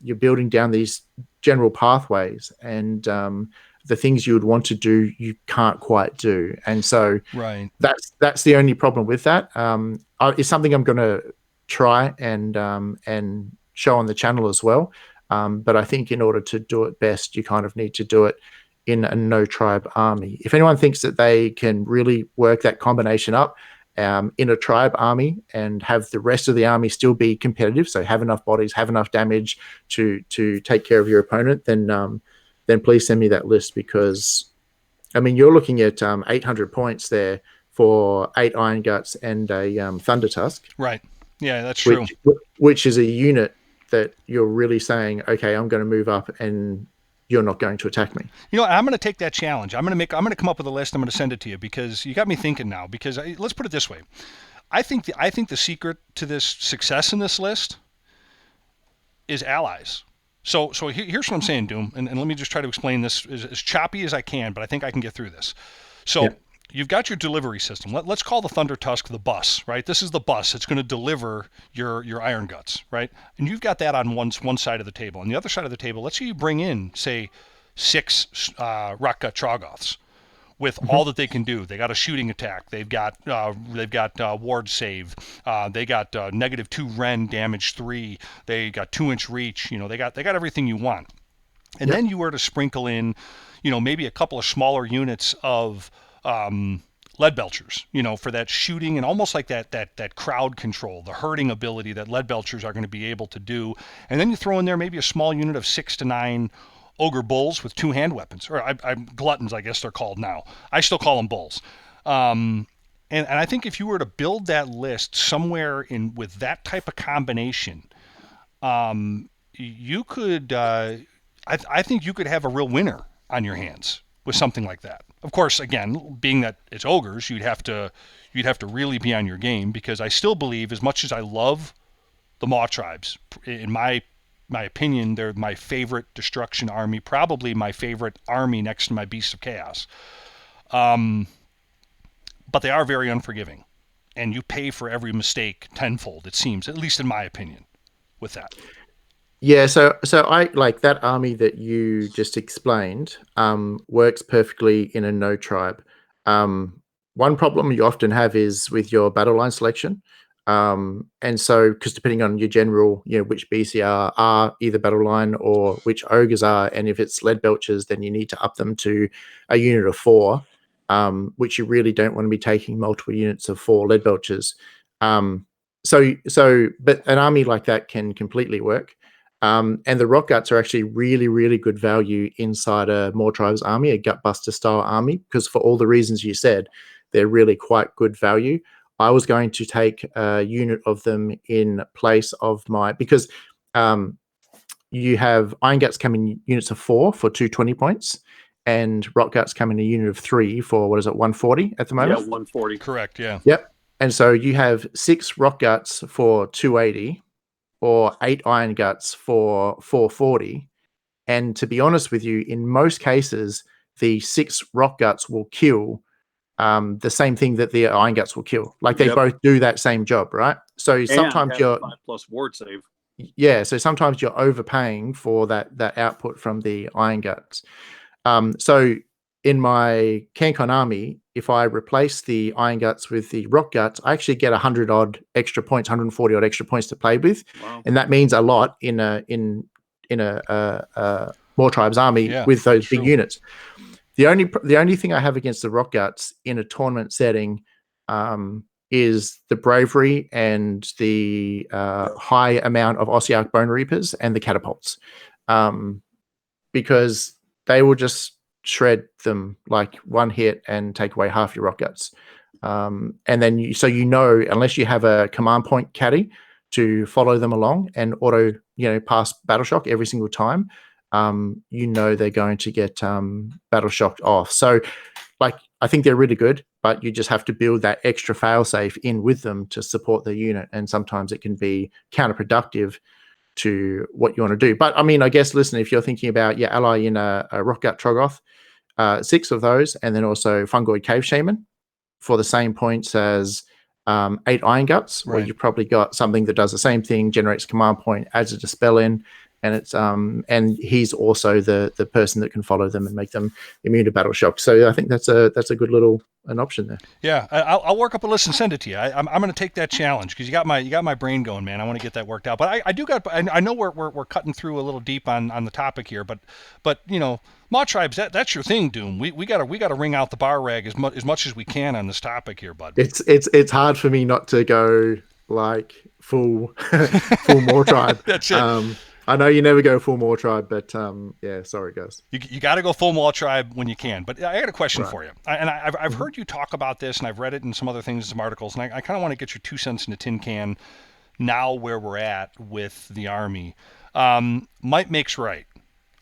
Speaker 6: you're building down these general pathways, and the things you would want to do, you can't quite do. And so that's the only problem with that. It's something I'm going to try and show on the channel as well. But I think in order to do it best, you kind of need to do it in a no tribe army. If anyone thinks that they can really work that combination up in a tribe army and have the rest of the army still be competitive, so have enough bodies, have enough damage to take care of your opponent, then please send me that list, because you're looking at 800 points there for 8 Iron Guts and a Thunder Tusk.
Speaker 4: Right. Yeah, that's true.
Speaker 6: Which is a unit that you're really saying, okay, I'm going to move up and you're not going to attack me.
Speaker 4: I'm going to take that challenge. I'm going to come up with a list. I'm going to send it to you, because you got me thinking now. Because let's put it this way. I think the secret to this success in this list is allies. So here's what I'm saying, Doom, and let me just try to explain this as choppy as I can, but I think I can get through this. So you've got your delivery system. Let's call the Thunder Tusk the bus, right? This is the bus. It's going to deliver your Iron Guts, right? And you've got that on one side of the table. On the other side of the table, let's say you bring in, say, 6 Rockgut Troggoths with all that they can do. They got a shooting attack. They've got ward save. They got -2 Ren, damage 3. They got 2-inch reach. They got everything you want. And then you were to sprinkle in, maybe a couple of smaller units of lead belchers, for that shooting and almost like that crowd control, the herding ability that lead belchers are going to be able to do. And then you throw in there maybe a small unit of 6 to 9 ogre bulls with 2 hand weapons, or I'm gluttons, I guess they're called now. I still call them bulls. And I think if you were to build that list somewhere in with that type of combination, you could, I think you could have a real winner on your hands with something like that. Of course, again, being that it's ogres, you'd have to really be on your game, because I still believe, as much as I love the Maw tribes, in my opinion, they're my favorite destruction army, probably my favorite army next to my Beasts of Chaos. But they are very unforgiving, and you pay for every mistake tenfold, it seems, at least in my opinion, with that.
Speaker 6: Yeah, so I like that army that you just explained works perfectly in a no tribe. One problem you often have is with your battle line selection. And so, because depending on your general, which BCR are either battle line or which ogres are, and if it's lead belchers, then you need to up them to a unit of 4, which you really don't want to be taking multiple units of 4 lead belchers. But an army like that can completely work. And the rock guts are actually really, really good value inside a More Tribes army, a Gutbuster style army, because for all the reasons you said, they're really quite good value. I was going to take a unit of them in place of because you have Iron Guts come in units of 4 for 220 points, and Rock Guts come in a unit of 3 for, 140 at the moment?
Speaker 5: Yeah, 140.
Speaker 4: Correct, yeah.
Speaker 6: Yep. And so you have 6 Rock Guts for 280, or 8 Iron Guts for 440. And to be honest with you, in most cases, the 6 Rock Guts will kill the same thing that the Iron Guts will kill. Like they both do that same job, right? So sometimes you're
Speaker 5: 5+ ward save.
Speaker 6: Yeah, so sometimes you're overpaying for that output from the Iron Guts. So in my CanCon army, if I replace the Iron Guts with the Rock Guts, I actually get 100 odd extra points, 140 odd extra points to play with.
Speaker 5: Wow.
Speaker 6: And that means a lot in a More Tribes army with those big units. The only thing I have against the Rock Guts in a tournament setting is the bravery and the high amount of Ossiarch Bone Reapers and the catapults, because they will just shred them like one hit and take away half your Rock Guts. And then unless you have a command point caddy to follow them along and auto pass battle shock every single time, they're going to get battle shocked off. So I think they're really good, but you just have to build that extra failsafe in with them to support the unit, and sometimes it can be counterproductive to what you want to do. But I mean, I guess, listen, if you're thinking about your ally in a Rock Gut Troggoth, 6 of those, and then also Fungoid Cave Shaman for the same points as 8 Iron Guts, where you've probably got something that does the same thing, generates command point, adds a dispel in, and it's and he's also the person that can follow them and make them immune to battle shock. So I think that's a good little an option there.
Speaker 4: Yeah, I'll work up a list and send it to you. I'm going to take that challenge because you got my brain going, man. I want to get that worked out. But I know we're cutting through a little deep on the topic here, but Maw Tribes, that's your thing, Doom. We gotta wring out the bar rag as much as we can on this topic here, bud.
Speaker 6: It's hard for me not to go like full Maw Tribe.
Speaker 4: That's it.
Speaker 6: I know you never go full Maw Tribe, but sorry guys.
Speaker 4: You got to go full Maw Tribe when you can. But I got a question for you, and I've heard you talk about this, and I've read it in some other things, some articles, and I kind of want to get your 2 cents in a tin can. Now where we're at with the army, might makes right.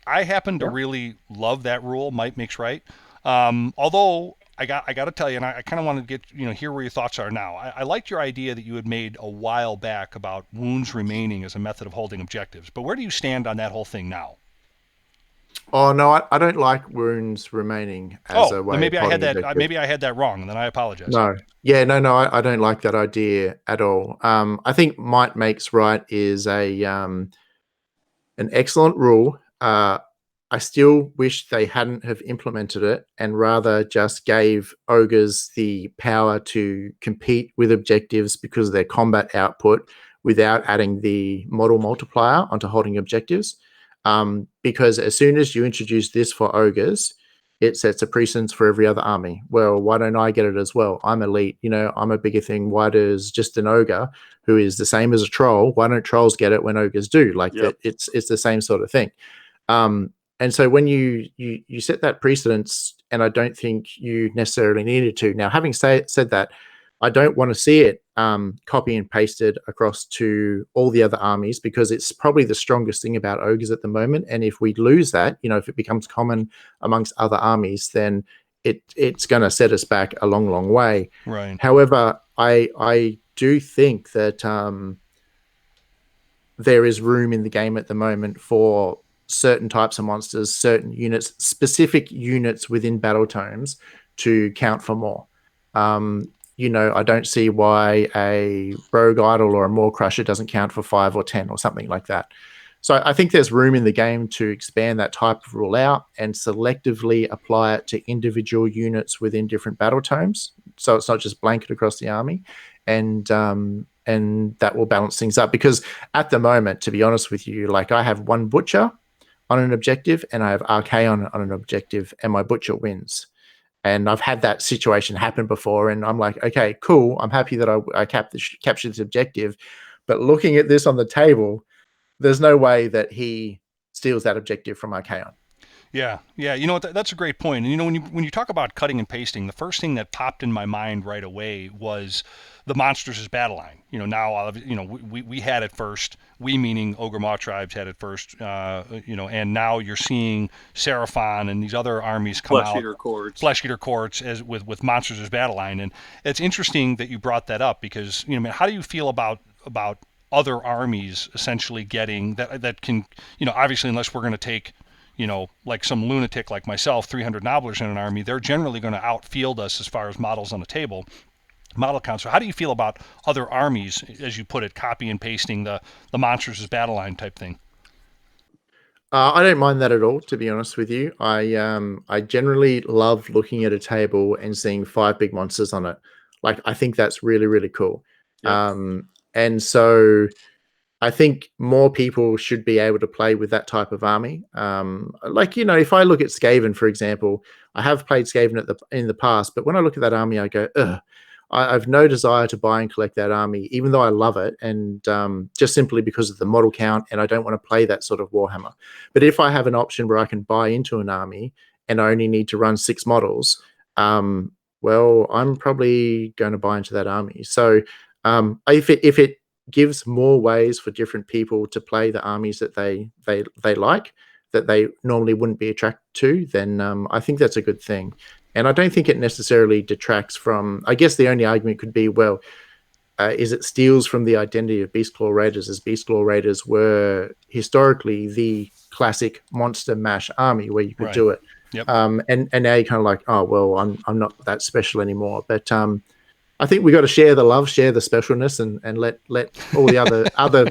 Speaker 4: I happen to really love that rule, might makes right. Although I got to tell you, and I kind of want to get hear where your thoughts are now. I liked your idea that you had made a while back about wounds remaining as a method of holding objectives. But where do you stand on that whole thing now?
Speaker 6: Oh no, I don't like wounds remaining as a way.
Speaker 4: Maybe I had that. Maybe I had that wrong, and then I apologize.
Speaker 6: No, I don't like that idea at all. I think might makes right is an excellent rule. I still wish they hadn't have implemented it and rather just gave ogres the power to compete with objectives because of their combat output without adding the model multiplier onto holding objectives. Because as soon as you introduce this for ogres, it sets a precedence for every other army. Well, why don't I get it as well? I'm elite, I'm a bigger thing. Why does just an ogre who is the same as a troll, why don't trolls get it when ogres do? It's the same sort of thing. And so when you set that precedence, and I don't think you necessarily needed to. Now, having said that, I don't want to see it copy and pasted across to all the other armies because it's probably the strongest thing about ogres at the moment. And if we lose that, if it becomes common amongst other armies, then it's going to set us back a long, long way.
Speaker 4: Right.
Speaker 6: However, I do think that there is room in the game at the moment for certain types of monsters, certain units, specific units within battle tomes to count for more. I don't see why a Rogue Idol or a Maw Crusher doesn't count for 5 or 10 or something like that. So I think there's room in the game to expand that type of rule out and selectively apply it to individual units within different battle tomes. So it's not just blanket across the army. And and that will balance things up. Because at the moment, to be honest with you, like I have one butcher on an objective and I have Archaon on an objective, and my butcher wins. And I've had that situation happen before, and I'm like, okay, cool. I'm happy that I captured this objective, but looking at this on the table, there's no way that he steals that objective from Archaon.
Speaker 4: Yeah. You know what? That's a great point. And you know, when you talk about cutting and pasting, the first thing that popped in my mind right away was the Monsters' battle line. You know, now we had it first. We meaning Ogre Maw tribes had it first. And now you're seeing Seraphon and these other armies come out. Flesh Eater Courts as with Monsters' battle line. And it's interesting that you brought that up because how do you feel about other armies essentially getting that can obviously unless we're going to take like some lunatic like myself, 300 Nobblers in an army, they're generally going to outfield us as far as models on the table, model count. So how do you feel about other armies, as you put it, copy and pasting the Monsters' battle line type thing?
Speaker 6: I don't mind that at all, to be honest with you. I generally love looking at a table and seeing 5 big monsters on it. Like, I think that's really, really cool. Yep. And so I think more people should be able to play with that type of army. If I look at Skaven, for example, I have played Skaven in the past, but when I look at that army, I go, ugh. I've no desire to buy and collect that army, even though I love it, and just simply because of the model count, and I don't want to play that sort of Warhammer. But if I have an option where I can buy into an army and I only need to run 6 models, well, I'm probably going to buy into that army. So if it gives more ways for different people to play the armies that they like, that they normally wouldn't be attracted to, then I think that's a good thing. And I don't think it necessarily detracts from, I guess the only argument could be, well, is it steals from the identity of Beastclaw Raiders, as Beastclaw Raiders were historically the classic monster mash army where you could do it.
Speaker 4: Yep.
Speaker 6: And now you're kind of like, oh, well, I'm not that special anymore. But I think we got to share the love, share the specialness, and let all the other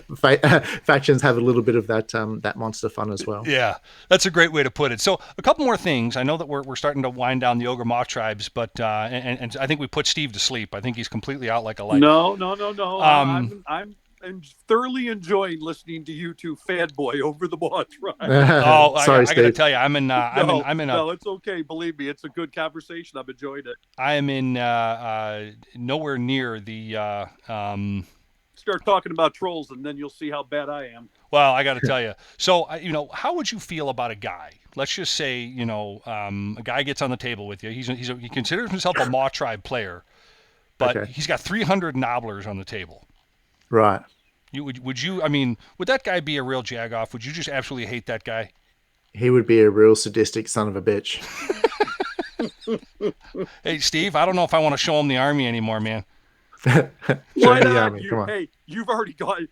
Speaker 6: factions have a little bit of that monster fun as well.
Speaker 4: Yeah, that's a great way to put it. So a couple more things. I know that we're starting to wind down the Ogre Maw tribes, but and I think we put Steve to sleep. I think he's completely out like a light.
Speaker 5: No. I'm thoroughly enjoying listening to you two fanboy over the Maw tribe.
Speaker 6: Sorry,
Speaker 4: I got to tell you, I'm in. No,
Speaker 5: it's okay. Believe me, it's a good conversation. I've enjoyed it.
Speaker 4: I am in nowhere near the.
Speaker 5: Start talking about trolls, and then you'll see how bad I am.
Speaker 4: Well, I got to tell you. So, how would you feel about a guy? Let's just say, a guy gets on the table with you. He considers himself a Maw tribe player, but he's got 300 Nobblers on the table.
Speaker 6: Right.
Speaker 4: Would that guy be a real jagoff? Would you just absolutely hate that guy?
Speaker 6: He would be a real sadistic son of a bitch.
Speaker 4: Hey, Steve, I don't know if I want to show him the army anymore, man.
Speaker 5: Why not? Hey, you've already gone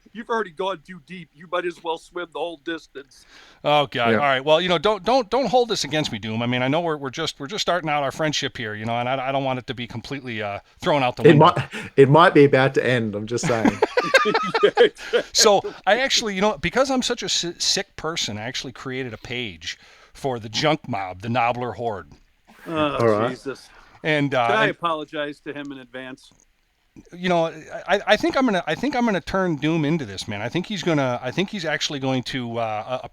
Speaker 5: too deep. You might as well swim the whole distance.
Speaker 4: Oh God! Yeah. All right. Well, don't hold this against me, Doom. I mean, I know we're just starting out our friendship here, and I don't want it to be completely thrown out the window.
Speaker 6: It might be about to end. I'm just saying.
Speaker 4: So I actually, because I'm such a sick person, I actually created a page for the junk mob, the Nobbler Horde.
Speaker 5: Oh, Jesus!
Speaker 4: And
Speaker 5: can I apologize to him in advance?
Speaker 4: I think I'm gonna turn Doom into this, man. I think he's actually going to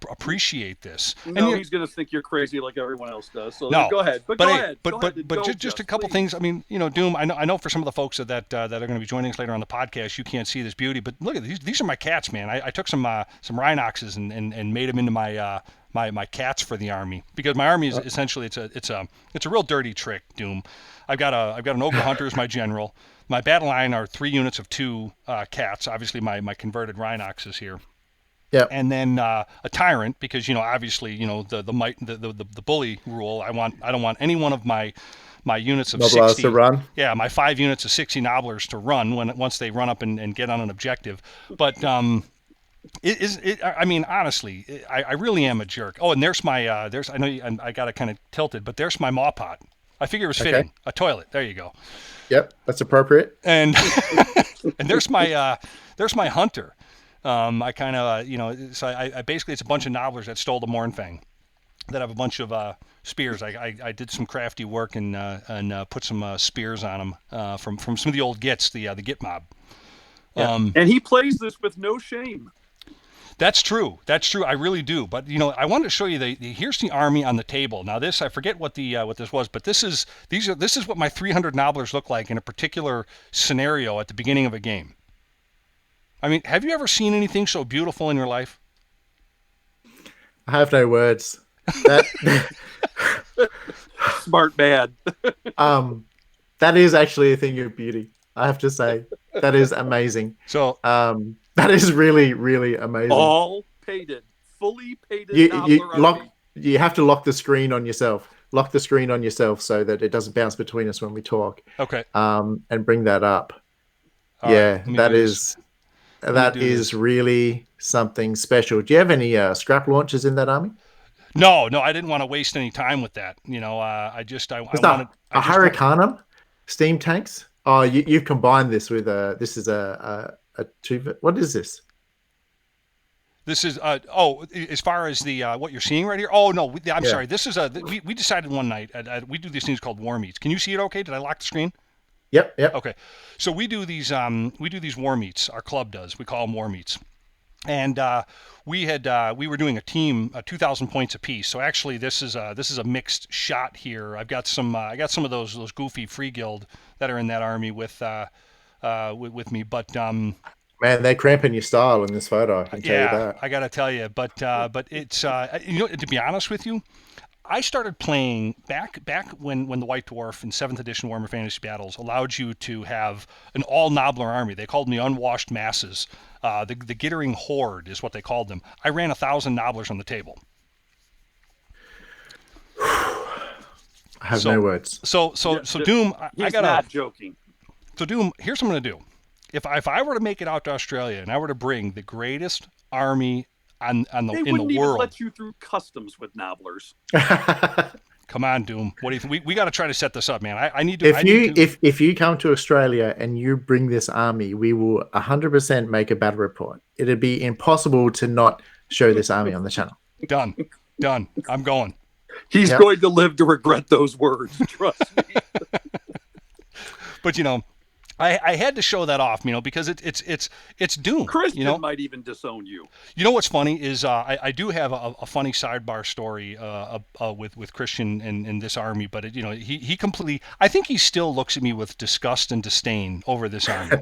Speaker 4: appreciate this.
Speaker 5: No, he's gonna think you're crazy like everyone else does. So no, go ahead. But
Speaker 4: just a couple things. I mean, Doom. I know for some of the folks that are going to be joining us later on the podcast, you can't see this beauty, but look at these. These are my cats, man. I took some Rhinoxes and made them into my cats for the army, because my army is essentially it's a real dirty trick, Doom. I've got an Ogre Hunter as my general. My battle line are 3 units of 2 cats. Obviously, my converted Rhinoxes here.
Speaker 6: Yeah.
Speaker 4: And then a tyrant, because obviously the bully rule. I don't want any one of my units of
Speaker 6: Nobblers
Speaker 4: 60
Speaker 6: to run.
Speaker 4: Yeah, my 5 units of 60 Nobblers to run once they run up and get on an objective. But honestly, I really am a jerk. Oh, and there's my I know I got it kind of tilted, but there's my Maw pot. I figure it was fitting. A toilet. There you go.
Speaker 6: Yep, that's appropriate.
Speaker 4: And and there's my hunter. I kind of so I basically, it's a bunch of Nobblers that stole the Mornfang, that have a bunch of spears. I did some crafty work and put some spears on them from some of the old Gits, the Git mob.
Speaker 6: Yeah.
Speaker 5: And he plays this with no shame.
Speaker 4: That's true. That's true. I really do. But I wanted to show you here's the army on the table. Now this, I forget what this was, but this is what my 300 nobblers look like in a particular scenario at the beginning of a game. I mean, have you ever seen anything so beautiful in your life?
Speaker 6: I have no words. That
Speaker 5: Smart man.
Speaker 6: that is actually a thing of beauty. I have to say, that is amazing.
Speaker 4: So
Speaker 6: that is really, really amazing.
Speaker 5: All painted, fully painted.
Speaker 6: You have to lock the screen on yourself. Lock the screen on yourself so that it doesn't bounce between us when we talk.
Speaker 4: Okay.
Speaker 6: And bring that up.
Speaker 4: All
Speaker 6: yeah,
Speaker 4: right,
Speaker 6: that is really something special. Do you have any scrap launchers in that army?
Speaker 4: No, I didn't want to waste any time with that. I wanted
Speaker 6: a Hurricanum, steam tanks. Oh, you've combined this with this is a two. What is this?
Speaker 4: This is as far as the what you're seeing right here. Oh no, I'm sorry. This is we decided one night we do these things called war meets. Can you see it? Okay, did I lock the screen?
Speaker 6: Yep.
Speaker 4: Okay, so we do these war meets. Our club does. We call them war meets. And we were doing a team 2,000 points apiece. So actually, this is a mixed shot here. I got some of those goofy free guild that are in that army with me. But
Speaker 6: man, they're cramping your style in this photo. I can tell you that.
Speaker 4: I gotta tell you. But it's to be honest with you, I started playing back when the White Dwarf in 7th edition Warhammer Fantasy Battles allowed you to have an all Nobbler army. They called them the Unwashed Masses. The Gittering Horde is what they called them. I ran 1,000 Nobblers on the table.
Speaker 6: I have no words.
Speaker 4: So Doom,
Speaker 5: he's not joking.
Speaker 4: So Doom, here's what I'm gonna do. If I were to make it out to Australia and I were to bring the greatest army in the world,
Speaker 5: they wouldn't even let you through customs with Nobblers.
Speaker 4: Come on, Doom. What do you think? We got to try to set this up, man. I need to.
Speaker 6: If you come to Australia and you bring this army, we will 100% make a battle report. It'd be impossible to not show this army on the channel.
Speaker 4: Done. I'm going.
Speaker 5: He's going to live to regret those words. Trust me.
Speaker 4: But I had to show that off, because it's Doom.
Speaker 5: Christian might even disown you.
Speaker 4: You know what's funny is I do have a funny sidebar story with Christian in this army, but he completely. I think he still looks at me with disgust and disdain over this army.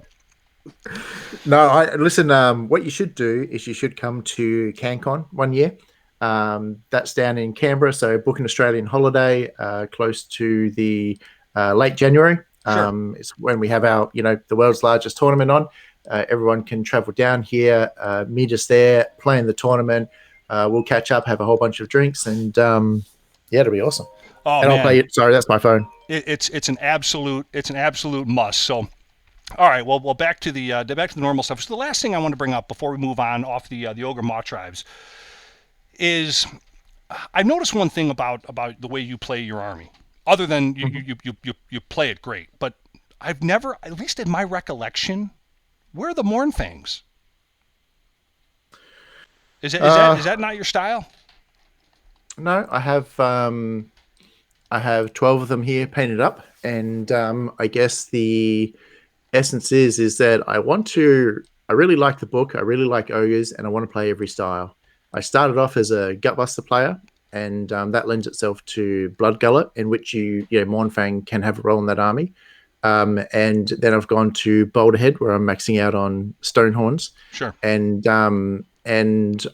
Speaker 6: No, listen. What you should do is you should come to CanCon one year. That's down in Canberra, so book an Australian holiday close to the late January. Sure. It's when we have our, the world's largest tournament on. Everyone can travel down here, meet us there, play in the tournament. We'll catch up, have a whole bunch of drinks, and it'll be awesome.
Speaker 4: Oh,
Speaker 6: and
Speaker 4: man.
Speaker 6: I'll play it. Sorry, that's my phone.
Speaker 4: It's an absolute must. So, all right, well, back to the normal stuff. So the last thing I want to bring up before we move on off the Ogre Maw tribes is I've noticed one thing about the way you play your army. Other than you play it great, but I've never, at least in my recollection, where are the Mournfangs? Is that not your style?
Speaker 6: No, I have 12 of them here painted up, and I guess the essence is that I really like the book, I really like ogres, and I want to play every style. I started off as a Gutbuster player. And that lends itself to Blood Gullet, in which Mournfang can have a role in that army. And then I've gone to Boulderhead, where I'm maxing out on Stonehorns.
Speaker 4: Sure.
Speaker 6: And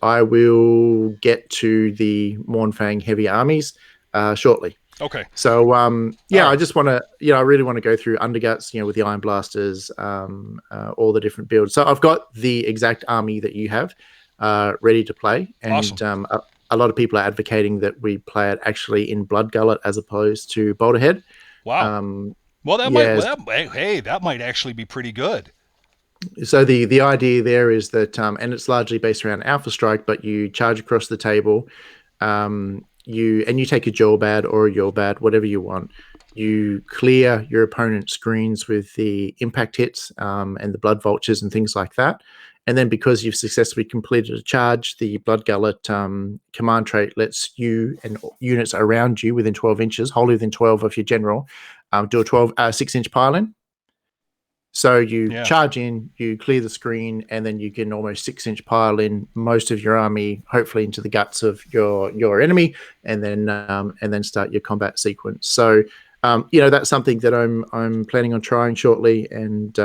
Speaker 6: I will get to the Mournfang heavy armies shortly.
Speaker 4: Okay.
Speaker 6: So I just want to, I really want to go through Underguts, with the Iron Blasters, all the different builds. So I've got the exact army that you have ready to play, and
Speaker 4: awesome.
Speaker 6: A lot of people are advocating that we play it actually in Blood Gullet as opposed to Boulderhead.
Speaker 4: Wow. That might actually be pretty good.
Speaker 6: So the idea there is that, and it's largely based around Alpha Strike, but you charge across the table, you take a Jawbad or a Yawbad, whatever you want. You clear your opponent's screens with the impact hits and the blood vultures and things like that. And then because you've successfully completed a charge, the Blood Gullet command trait lets you and units around you within 12 inches, wholly within 12 of your general, do a 6-inch pile-in. So you
Speaker 4: Yeah.
Speaker 6: charge in, you clear the screen, and then you can almost 6-inch pile in most of your army, hopefully into the guts of your enemy, and then start your combat sequence. So that's something that I'm planning on trying shortly, and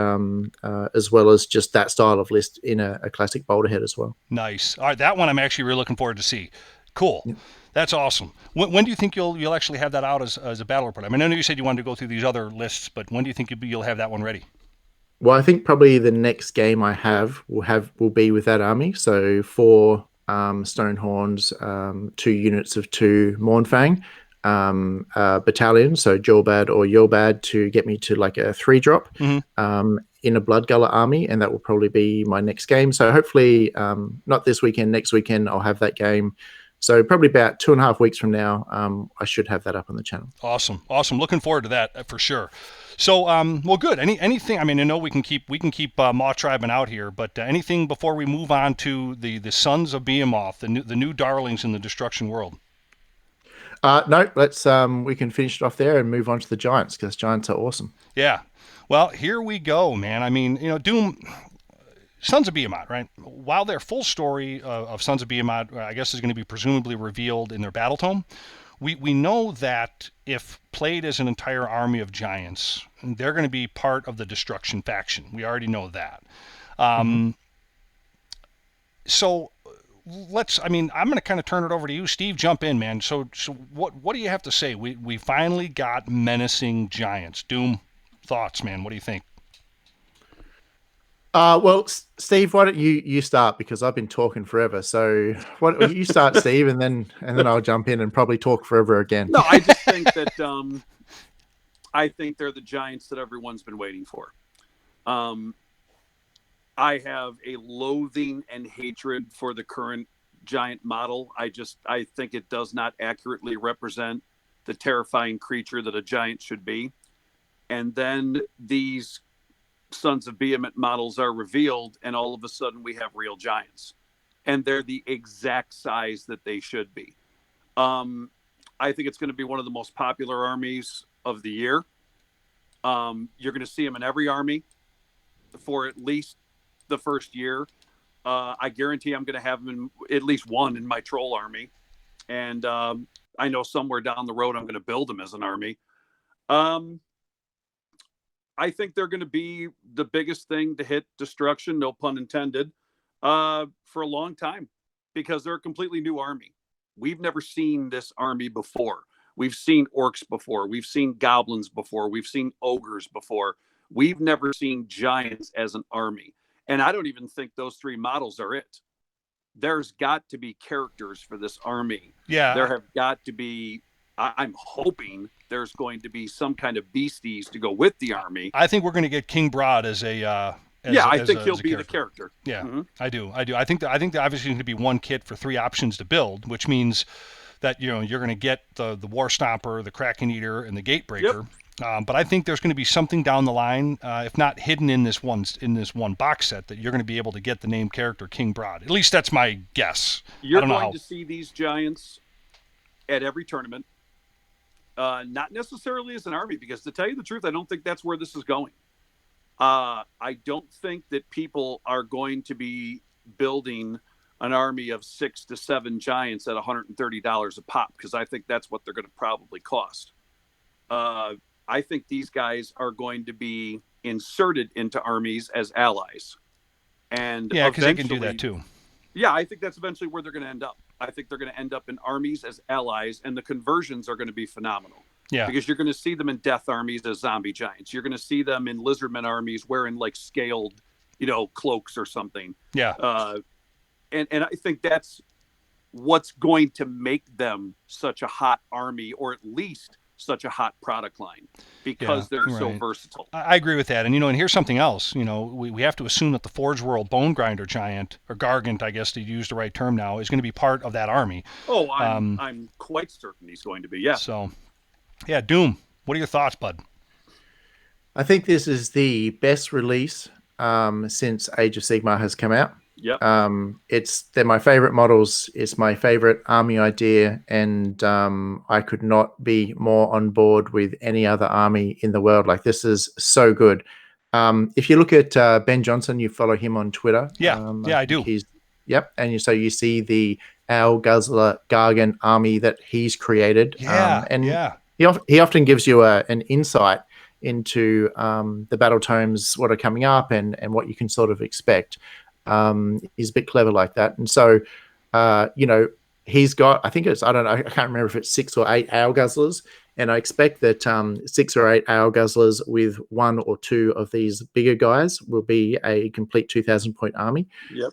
Speaker 6: as well as just that style of list in a classic Boulderhead as well.
Speaker 4: Nice. All right, that one I'm actually really looking forward to see. Cool.
Speaker 6: Yeah.
Speaker 4: That's awesome. When do you think you'll actually have that out as a battle report? I mean, I know you said you wanted to go through these other lists, but when do you think you'll have that one ready?
Speaker 6: Well, I think probably the next game I will be with that army. So 4 Stonehorns, 2 units of 2 Mournfang, battalion, so Jolbad or Yolbad to get me to like a 3-drop in a Bloodgullet army, and that will probably be my next game. So hopefully, not this weekend, next weekend I'll have that game. So probably about 2.5 weeks from now, I should have that up on the channel.
Speaker 4: Awesome. Looking forward to that for sure. So, well, good. Anything? I mean, I know we can keep Maw Tribing out here, but anything before we move on to the Sons of Behemoth, the new darlings in the Destruction world?
Speaker 6: No, let's we can finish it off there and move on to the Giants, because Giants are awesome.
Speaker 4: Yeah. Well, here we go, man. I mean, Doom. Sons of Behemoth, right? While their full story of Sons of Behemoth, I guess, is going to be presumably revealed in their battle tome, we know that if played as an entire army of giants, they're going to be part of the Destruction faction. We already know that. So I'm going to kind of turn it over to you, Steve. Jump in, man. So what do you have to say? We finally got menacing giants. Doom, thoughts, man? What do you think?
Speaker 6: Well, Steve, why don't you start, because I've been talking forever. So why don't you start, Steve, and then I'll jump in and probably talk forever again.
Speaker 5: No, I just think that I think they're the giants that everyone's been waiting for. I have a loathing and hatred for the current giant model. I think it does not accurately represent the terrifying creature that a giant should be. And then these Sons of Behemoth models are revealed, and all of a sudden we have real giants, and they're the exact size that they should be. I think it's going to be one of the most popular armies of the year. You're going to see them in every army for at least the first year. I guarantee I'm going to have them in at least one in my troll army, and I know somewhere down the road I'm going to build them as an army. I think they're going to be the biggest thing to hit Destruction, no pun intended, for a long time, because they're a completely new army. We've never seen this army before. We've seen orcs before. We've seen goblins before. We've seen ogres before. We've never seen giants as an army. And I don't even think those 3 models are it. There's got to be characters for this army.
Speaker 4: Yeah.
Speaker 5: There have got to be, I'm hoping there's going to be some kind of beasties to go with the army.
Speaker 4: I think we're going to get King Broad as a
Speaker 5: I think he'll be the character.
Speaker 4: Yeah, mm-hmm. I do. I think that obviously going to be one kit for 3 options to build, which means that you're going to get the War Stomper, the Kraken Eater, and the Gatebreaker. Yep. But I think there's going to be something down the line, if not hidden in this one box set, that you're going to be able to get the named character King Broad. At least that's my guess.
Speaker 5: You're going to see these giants at every tournament. Not necessarily as an army, because to tell you the truth, I don't think that's where this is going. I don't think that people are going to be building an army of 6 to 7 giants at $130 a pop, because I think that's what they're going to probably cost. I think these guys are going to be inserted into armies as allies. And
Speaker 4: yeah, because they can do that too.
Speaker 5: Yeah, I think that's eventually where they're going to end up. I think they're going to end up in armies as allies, and the conversions are going to be phenomenal.
Speaker 4: Yeah. Because
Speaker 5: you're going to see them in death armies as zombie giants. You're going to see them in lizardmen armies wearing like scaled, cloaks or something.
Speaker 4: Yeah.
Speaker 5: And I think that's what's going to make them such a hot army, or at least such a hot product line, because they're so versatile.
Speaker 4: I agree with that. And, and here's something else. We have to assume that the Forge World Bone Grinder Giant, or Gargant, I guess to use the right term now, is going to be part of that army.
Speaker 5: Oh, I'm quite certain he's going to be, yeah.
Speaker 4: So, yeah, Doom, what are your thoughts, bud?
Speaker 6: I think this is the best release since Age of Sigmar has come out.
Speaker 5: Yep.
Speaker 6: They're my favorite models. It's my favorite army idea, and I could not be more on board with any other army in the world. Like, this is so good. If you look at Ben Johnson, you follow him on Twitter.
Speaker 4: Yeah, I do.
Speaker 6: Yep, and so you see the Owl Guzzler Gargan army that he's created. He often gives you an insight into the battle tomes, what are coming up, and what you can sort of expect. He's a bit clever like that, and so he's got, I think it's, I don't know, I can't remember if it's 6 or 8 Owl Guzzlers, and I expect that 6 or 8 Owl Guzzlers with 1 or 2 of these bigger guys will be a complete 2,000 point army.
Speaker 5: Yep.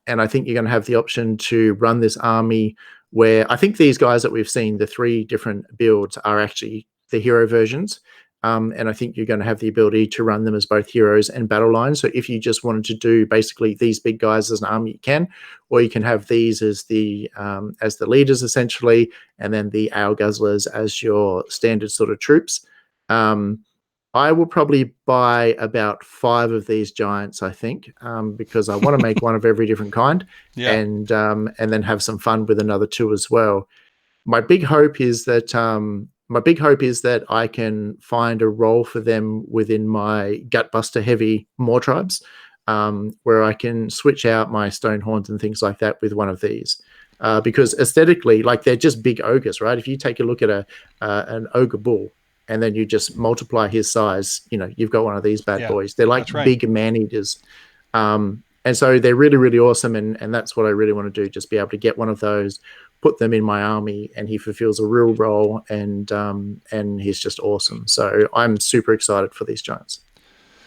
Speaker 6: And I think you're going to have the option to run this army where I think these guys that we've seen, the 3 different builds, are actually the hero versions. And I think you're going to have the ability to run them as both heroes and battle lines. So if you just wanted to do basically these big guys as an army, you can, or you can have these as the leaders essentially, and then the Owl Guzzlers as your standard sort of troops. I will probably buy about 5 of these giants, I think, because I want to make one of every different kind, and then have some fun with another 2 as well. My big hope is that I can find a role for them within my Gutbuster heavy Moor tribes, where I can switch out my Stonehorns and things like that with one of these. Because aesthetically, like, they're just big ogres, right? If you take a look at an ogre bull and then you just multiply his size, you've got one of these bad boys. They're like big man-eaters. And so they're really, really awesome. And that's what I really want to do, just be able to get one of those, put them in my army, and he fulfills a real role, and he's just awesome. So I'm super excited for these giants.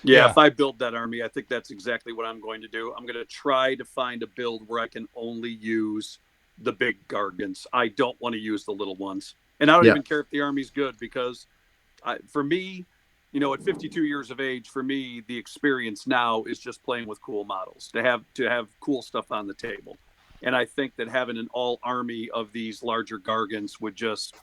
Speaker 5: Yeah, if I build that army, I think that's exactly what I'm going to do. I'm going to try to find a build where I can only use the big Gargants. I don't want to use the little ones. And I don't even care if the army's good, because for me, at 52 years of age, for me, the experience now is just playing with cool models, to have cool stuff on the table. And I think that having an all army of these larger Gargants would just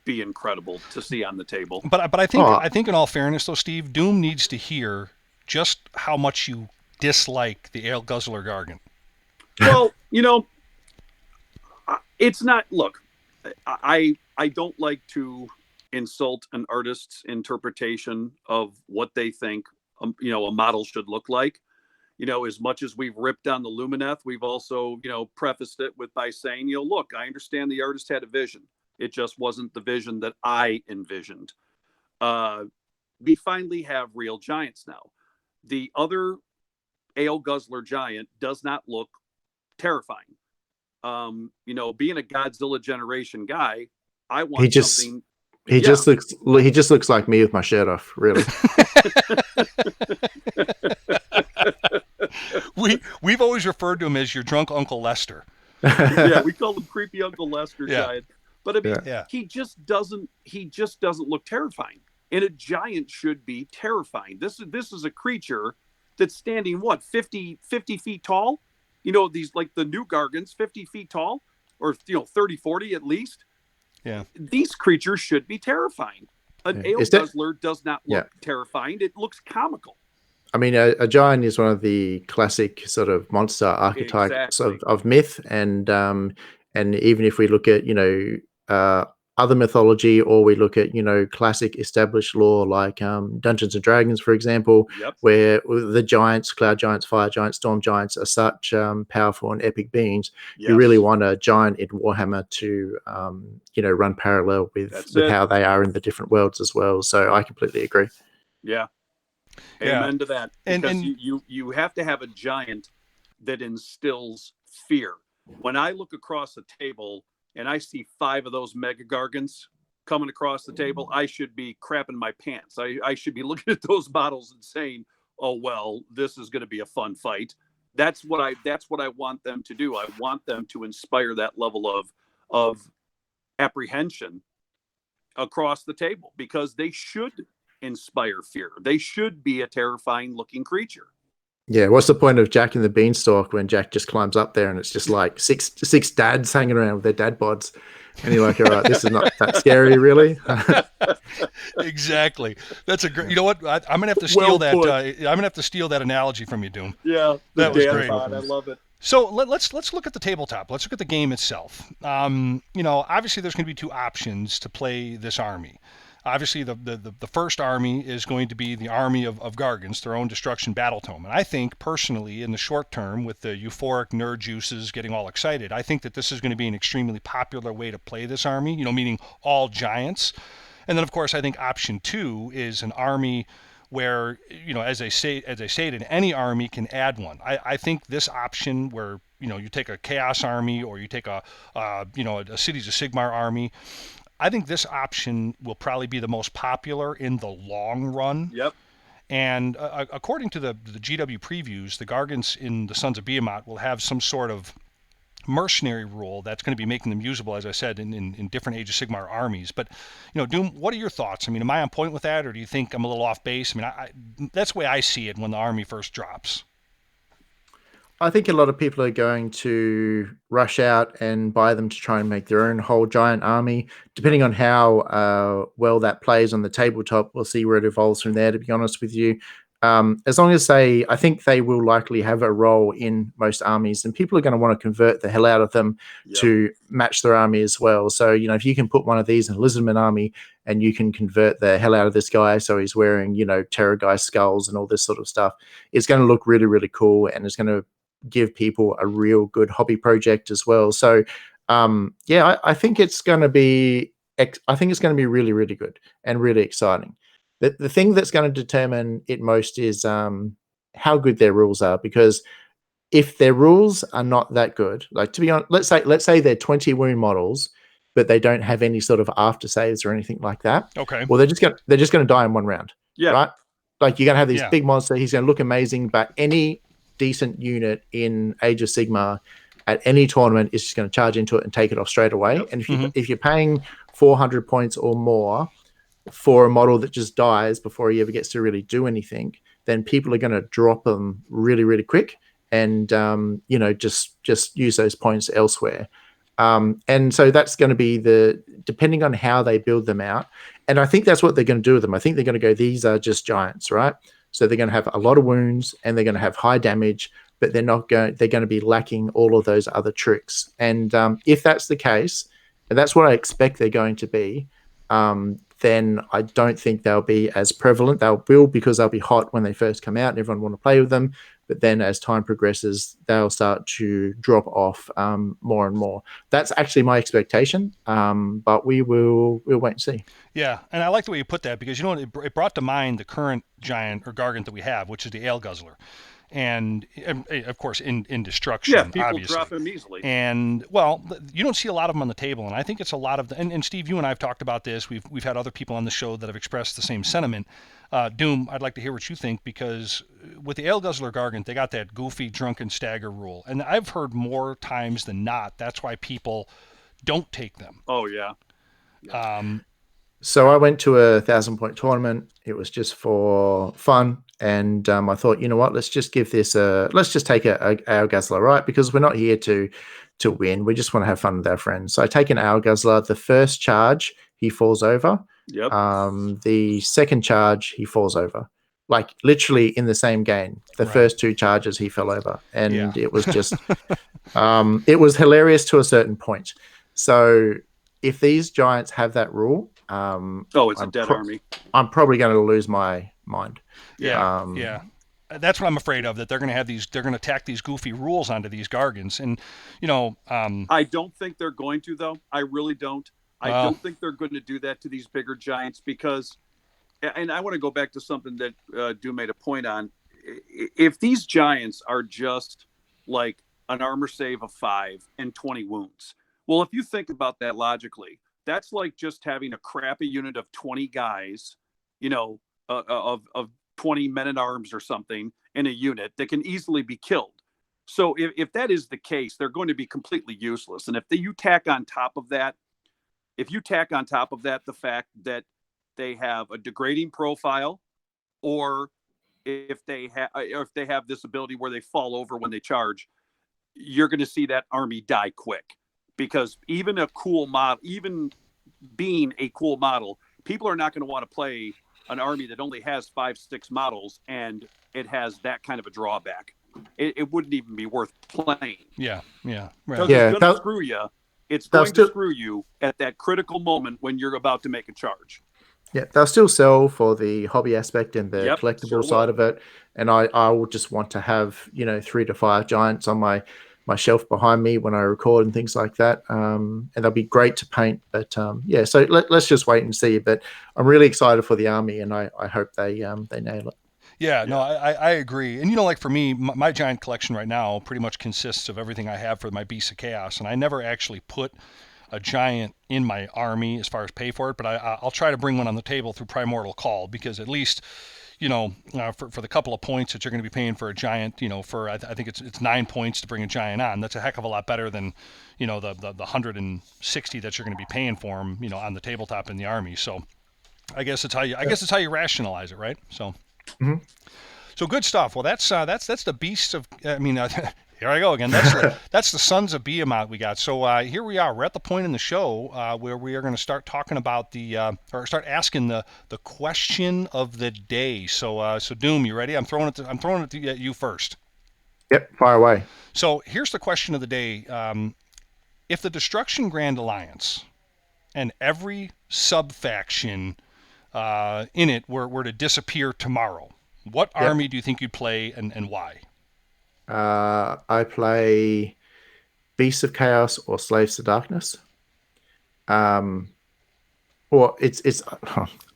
Speaker 5: be incredible to see on the table.
Speaker 4: But I think in all fairness though, Steve, Doom needs to hear just how much you dislike the Ale Guzzler Gargant.
Speaker 5: Well, it's not, look, I don't like to insult an artist's interpretation of what they think a model should look like. As much as we've ripped on the Lumineth, we've also, prefaced it by saying, look, I understand the artist had a vision. It just wasn't the vision that I envisioned. We finally have real giants now. The other Ale Guzzler giant does not look terrifying. Being a Godzilla generation guy, I want something. He just
Speaker 6: looks like me with my shirt off, really.
Speaker 4: We've always referred to him as your drunk Uncle Lester.
Speaker 5: Yeah, we call him creepy Uncle Lester giant. But I mean, he just doesn't look terrifying. And a giant should be terrifying. This is a creature that's standing 50 feet tall. These, like the new Gargants, 50 feet tall, or 30, 40 at least. Yeah. These creatures should be terrifying. An Ale Guzzler does not look terrifying. It looks comical.
Speaker 6: I mean, a giant is one of the classic sort of monster archetypes of myth, and even if we look at other mythology, or we look at classic established lore like Dungeons and Dragons, for example, where the giants, cloud giants, fire giants, storm giants, are such powerful and epic beings. You really want a giant in Warhammer to run parallel with how they are in the different worlds as well. So I completely agree.
Speaker 5: Yeah. Amen to that. Because you have to have a giant that instills fear. When I look across the table and I see 5 of those Mega Gargants coming across the table, I should be crapping my pants. I should be looking at those models and saying, "Oh well, this is going to be a fun fight." That's what I want them to do. I want them to inspire that level of apprehension across the table, because they should inspire fear. They should be a terrifying looking creature.
Speaker 6: Yeah, what's the point of Jack in the Beanstalk when Jack just climbs up there and it's just like six dads hanging around with their dad bods, and you're like, all right, this is not that scary, really.
Speaker 4: Exactly. That's a great. You know what? I'm gonna have to steal that. I'm gonna have to steal that analogy from you, Doom.
Speaker 5: Yeah,
Speaker 4: that was great.
Speaker 5: I love it.
Speaker 4: So let's look at the tabletop. Let's look at the game itself. Obviously there's going to be 2 options to play this army. obviously the first army is going to be the army of Gargants, their own destruction battle tome. And I think personally, in the short term, with the euphoric nerd juices getting all excited, I think that this is going to be an extremely popular way to play this army, meaning all giants. And then of course I think option 2 is an army where, as I stated, any army can add one. I think this option where, you take a Chaos army or you take a Cities of Sigmar army, I think this option will probably be the most popular in the long run.
Speaker 5: Yep.
Speaker 4: And according to the GW previews, the Gargants in the Sons of Behemoth will have some sort of mercenary rule that's going to be making them usable, as I said, in different Age of Sigmar armies. But, Doom, what are your thoughts? I mean, am I on point with that, or do you think I'm a little off base? I mean, that's the way I see it when the army first drops.
Speaker 6: I think a lot of people are going to rush out and buy them to try and make their own whole giant army. Depending on how well that plays on the tabletop, we'll see where it evolves from there, to be honest with you. As long as I think they will likely have a role in most armies, and people are going to want to convert the hell out of them to match their army as well. So, if you can put one of these in a Lizardman army and you can convert the hell out of this guy, so he's wearing, Terror Guy skulls and all this sort of stuff, it's going to look really, really cool, and it's going to give people a real good hobby project as well. So, I think it's going to be, really, really good and really exciting. The thing that's going to determine it most is how good their rules are, because if their rules are not that good, like, to be honest, let's say they're 20 wound models, but they don't have any sort of after saves or anything like that.
Speaker 4: Okay.
Speaker 6: Well, they're just going to die in one round.
Speaker 5: Yeah.
Speaker 6: Right. Like, you're going to have these big monsters. He's going to look amazing, but any decent unit in Age of Sigmar at any tournament is just going to charge into it and take it off straight away. Yep. And if you're paying 400 points or more for a model that just dies before he ever gets to really do anything, then people are going to drop them really, really quick and just use those points elsewhere. And so that's going to be depending on how they build them out. And I think that's what they're going to do with them. I think they're going to go, these are just giants, right? So they're going to have a lot of wounds and they're going to have high damage, but they're going to be lacking all of those other tricks. And if that's the case, and that's what I expect they're going to be, then I don't think they'll be as prevalent. They'll build because they'll be hot when they first come out and everyone want to play with them. But then as time progresses, they'll start to drop off more and more. That's actually my expectation, but we'll wait and see.
Speaker 4: Yeah, and I like the way you put that, because it brought to mind the current giant or Gargant that we have, which is the Ale Guzzler. And of course, in destruction,
Speaker 5: people
Speaker 4: obviously.
Speaker 5: drop him easily.
Speaker 4: And well, you don't see a lot of them on the table, and I think it's a lot of and Steve, you and I have talked about this. We've had other people on the show that have expressed the same sentiment. Doom, I'd like to hear what you think, because with the Ale Guzzler Gargant, they got that goofy drunken stagger rule, and I've heard more times than not that's why people don't take them.
Speaker 5: Oh yeah.
Speaker 6: So I went to a 1,000-point tournament. It was just for fun. And I thought, you know what, let's just take a Ale Guzzler, right? Because we're not here to win. We just want to have fun with our friends. So I take an Ale Guzzler. The first charge, he falls over.
Speaker 5: Yep.
Speaker 6: The second charge, he falls over. Like, literally in the same game. The first two charges, he fell over. And it was just, it was hilarious to a certain point. So if these giants have that rule,
Speaker 5: it's a dead army.
Speaker 6: I'm probably going to lose my mind.
Speaker 4: Yeah. That's what I'm afraid of, that they're going to have they're going to tack these goofy rules onto these Gargants. And,
Speaker 5: I don't think they're going to, though. I really don't. I don't think they're going to do that to these bigger giants, because, and I want to go back to something that Doom made a point on. If these giants are just like an armor save of 5 and 20 wounds, well, if you think about that logically, that's like just having a crappy unit of 20 guys, of 20 men-at-arms or something in a unit that can easily be killed. So if that is the case, they're going to be completely useless. And if you tack on top of that the fact that they have a degrading profile, or if they have this ability where they fall over when they charge, you're going to see that army die quick. Because even being a cool model, people are not going to want to play an army that only has 5-6 models and it has that kind of a drawback. It wouldn't even be worth playing.
Speaker 4: Yeah. Right.
Speaker 5: Because it's going to screw you. It's going to screw you at that critical moment when you're about to make a charge.
Speaker 6: Yeah, they'll still sell for the hobby aspect and the
Speaker 5: Yep,
Speaker 6: collectible
Speaker 5: sure
Speaker 6: side
Speaker 5: will.
Speaker 6: of it. And I will just want to have, 3 to 5 giants on my shelf behind me when I record and things like that. And they'll be great to paint. But yeah, so let's just wait and see. But I'm really excited for the army, and I hope they nail it.
Speaker 4: Yeah, no,
Speaker 5: Yeah.
Speaker 4: I agree. And like for me, my giant collection right now pretty much consists of everything I have for my Beasts of Chaos, and I never actually put a giant in my army as far as pay for it, but I'll try to bring one on the table through Primordial Call, because at least for the couple of points that you're going to be paying for a giant, for I think it's 9 points to bring a giant on. That's a heck of a lot better than the 160 that you're going to be paying for them, on the tabletop in the army. So I guess it's how you rationalize it, right? So.
Speaker 6: Mhm.
Speaker 4: So good stuff. Well, that's the beasts of. I mean, here I go again. That's the Sons of Behemoth we got. So here we are. We're at the point in the show where we are going to start talking about or start asking the question of the day. So Doom, you ready? I'm throwing it at you first.
Speaker 6: Yep, fire away.
Speaker 4: So here's the question of the day. If the Destruction Grand Alliance and every sub faction in it were to disappear tomorrow, what
Speaker 6: Yep.
Speaker 4: army do you think you'd play, and why?
Speaker 6: I play Beasts of Chaos or Slaves to Darkness. Well, it's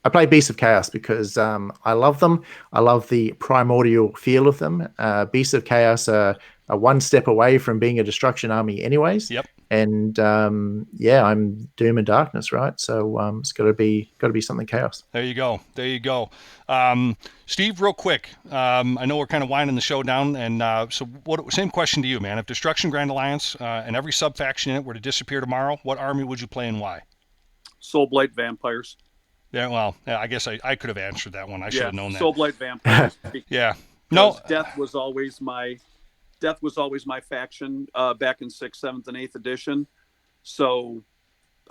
Speaker 6: I play Beasts of Chaos because I love them. I love the primordial feel of them. Beasts of Chaos are one step away from being a destruction army, anyways.
Speaker 4: Yep.
Speaker 6: And yeah, I'm Doom and Darkness, right? So it's got to be something chaos.
Speaker 4: There you go. Steve, real quick. I know we're kind of winding the show down, and so same question to you, man. If Destruction Grand Alliance and every sub faction in it were to disappear tomorrow, what army would you play and why?
Speaker 5: Soulblight vampires.
Speaker 4: Yeah, well, I guess I could have answered that one. I should have known that.
Speaker 5: Soulblight vampires.
Speaker 4: Yeah. No.
Speaker 5: Death was always my faction back in 6th, 7th, and 8th edition. So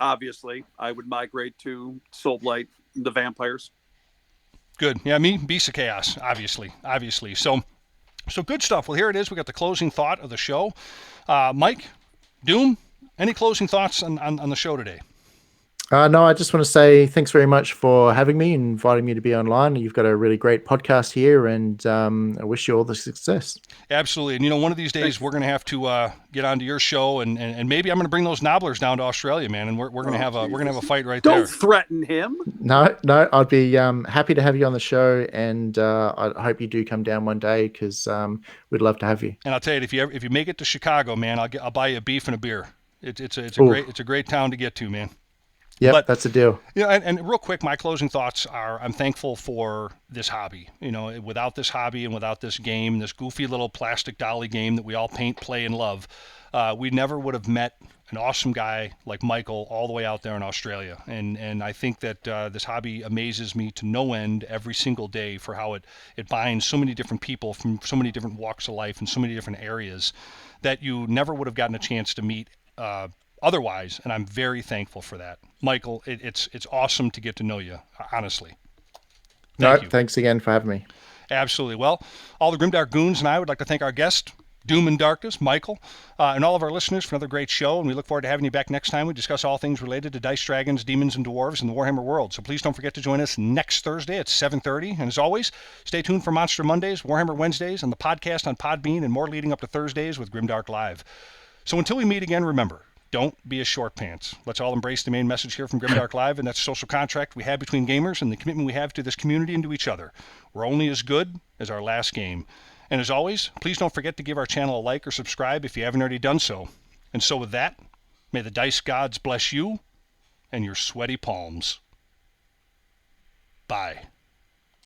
Speaker 5: obviously I would migrate to Soulblight, the vampires.
Speaker 4: Good. Yeah, me, Beast of Chaos, obviously. So good stuff. Well, here it is. We got the closing thought of the show. Mike, Doom, any closing thoughts on the show today?
Speaker 6: No, I just want to say thanks very much for having me and inviting me to be online. You've got a really great podcast here, and I wish you all the success.
Speaker 4: Absolutely. And one of these days we're going to have to get onto your show, and maybe I'm going to bring those Nobblers down to Australia, man, and we're going to have a fight right there.
Speaker 5: Don't threaten him.
Speaker 6: No, I'd be happy to have you on the show, and I hope you do come down one day because we'd love to have you.
Speaker 4: And I'll tell you, if you make it to Chicago, man, I'll buy you a beef and a beer. It's a great town to get to, man.
Speaker 6: Yeah, that's a deal.
Speaker 4: And real quick, my closing thoughts are: I'm thankful for this hobby. Without this hobby and without this game, this goofy little plastic dolly game that we all paint, play, and love, we never would have met an awesome guy like Michael all the way out there in Australia. And I think that this hobby amazes me to no end every single day for how it binds so many different people from so many different walks of life and so many different areas that you never would have gotten a chance to meet otherwise, and I'm very thankful for that. Michael, it's awesome to get to know you, honestly. Thank you.
Speaker 6: Thanks again for having me.
Speaker 4: Absolutely. Well, all the Grimdark Goons and I would like to thank our guest, Doom and Darkness, Michael, and all of our listeners for another great show, and we look forward to having you back next time. We discuss all things related to dice, dragons, demons, and dwarves in the Warhammer world. So please don't forget to join us next Thursday at 7:30. And as always, stay tuned for Monster Mondays, Warhammer Wednesdays, and the podcast on Podbean, and more leading up to Thursdays with Grimdark Live. So until we meet again, remember, don't be a short pants. Let's all embrace the main message here from Grimdark Live, and that's a social contract we have between gamers and the commitment we have to this community and to each other. We're only as good as our last game. And as always, please don't forget to give our channel a like or subscribe if you haven't already done so. And so with that, may the dice gods bless you and your sweaty palms. Bye.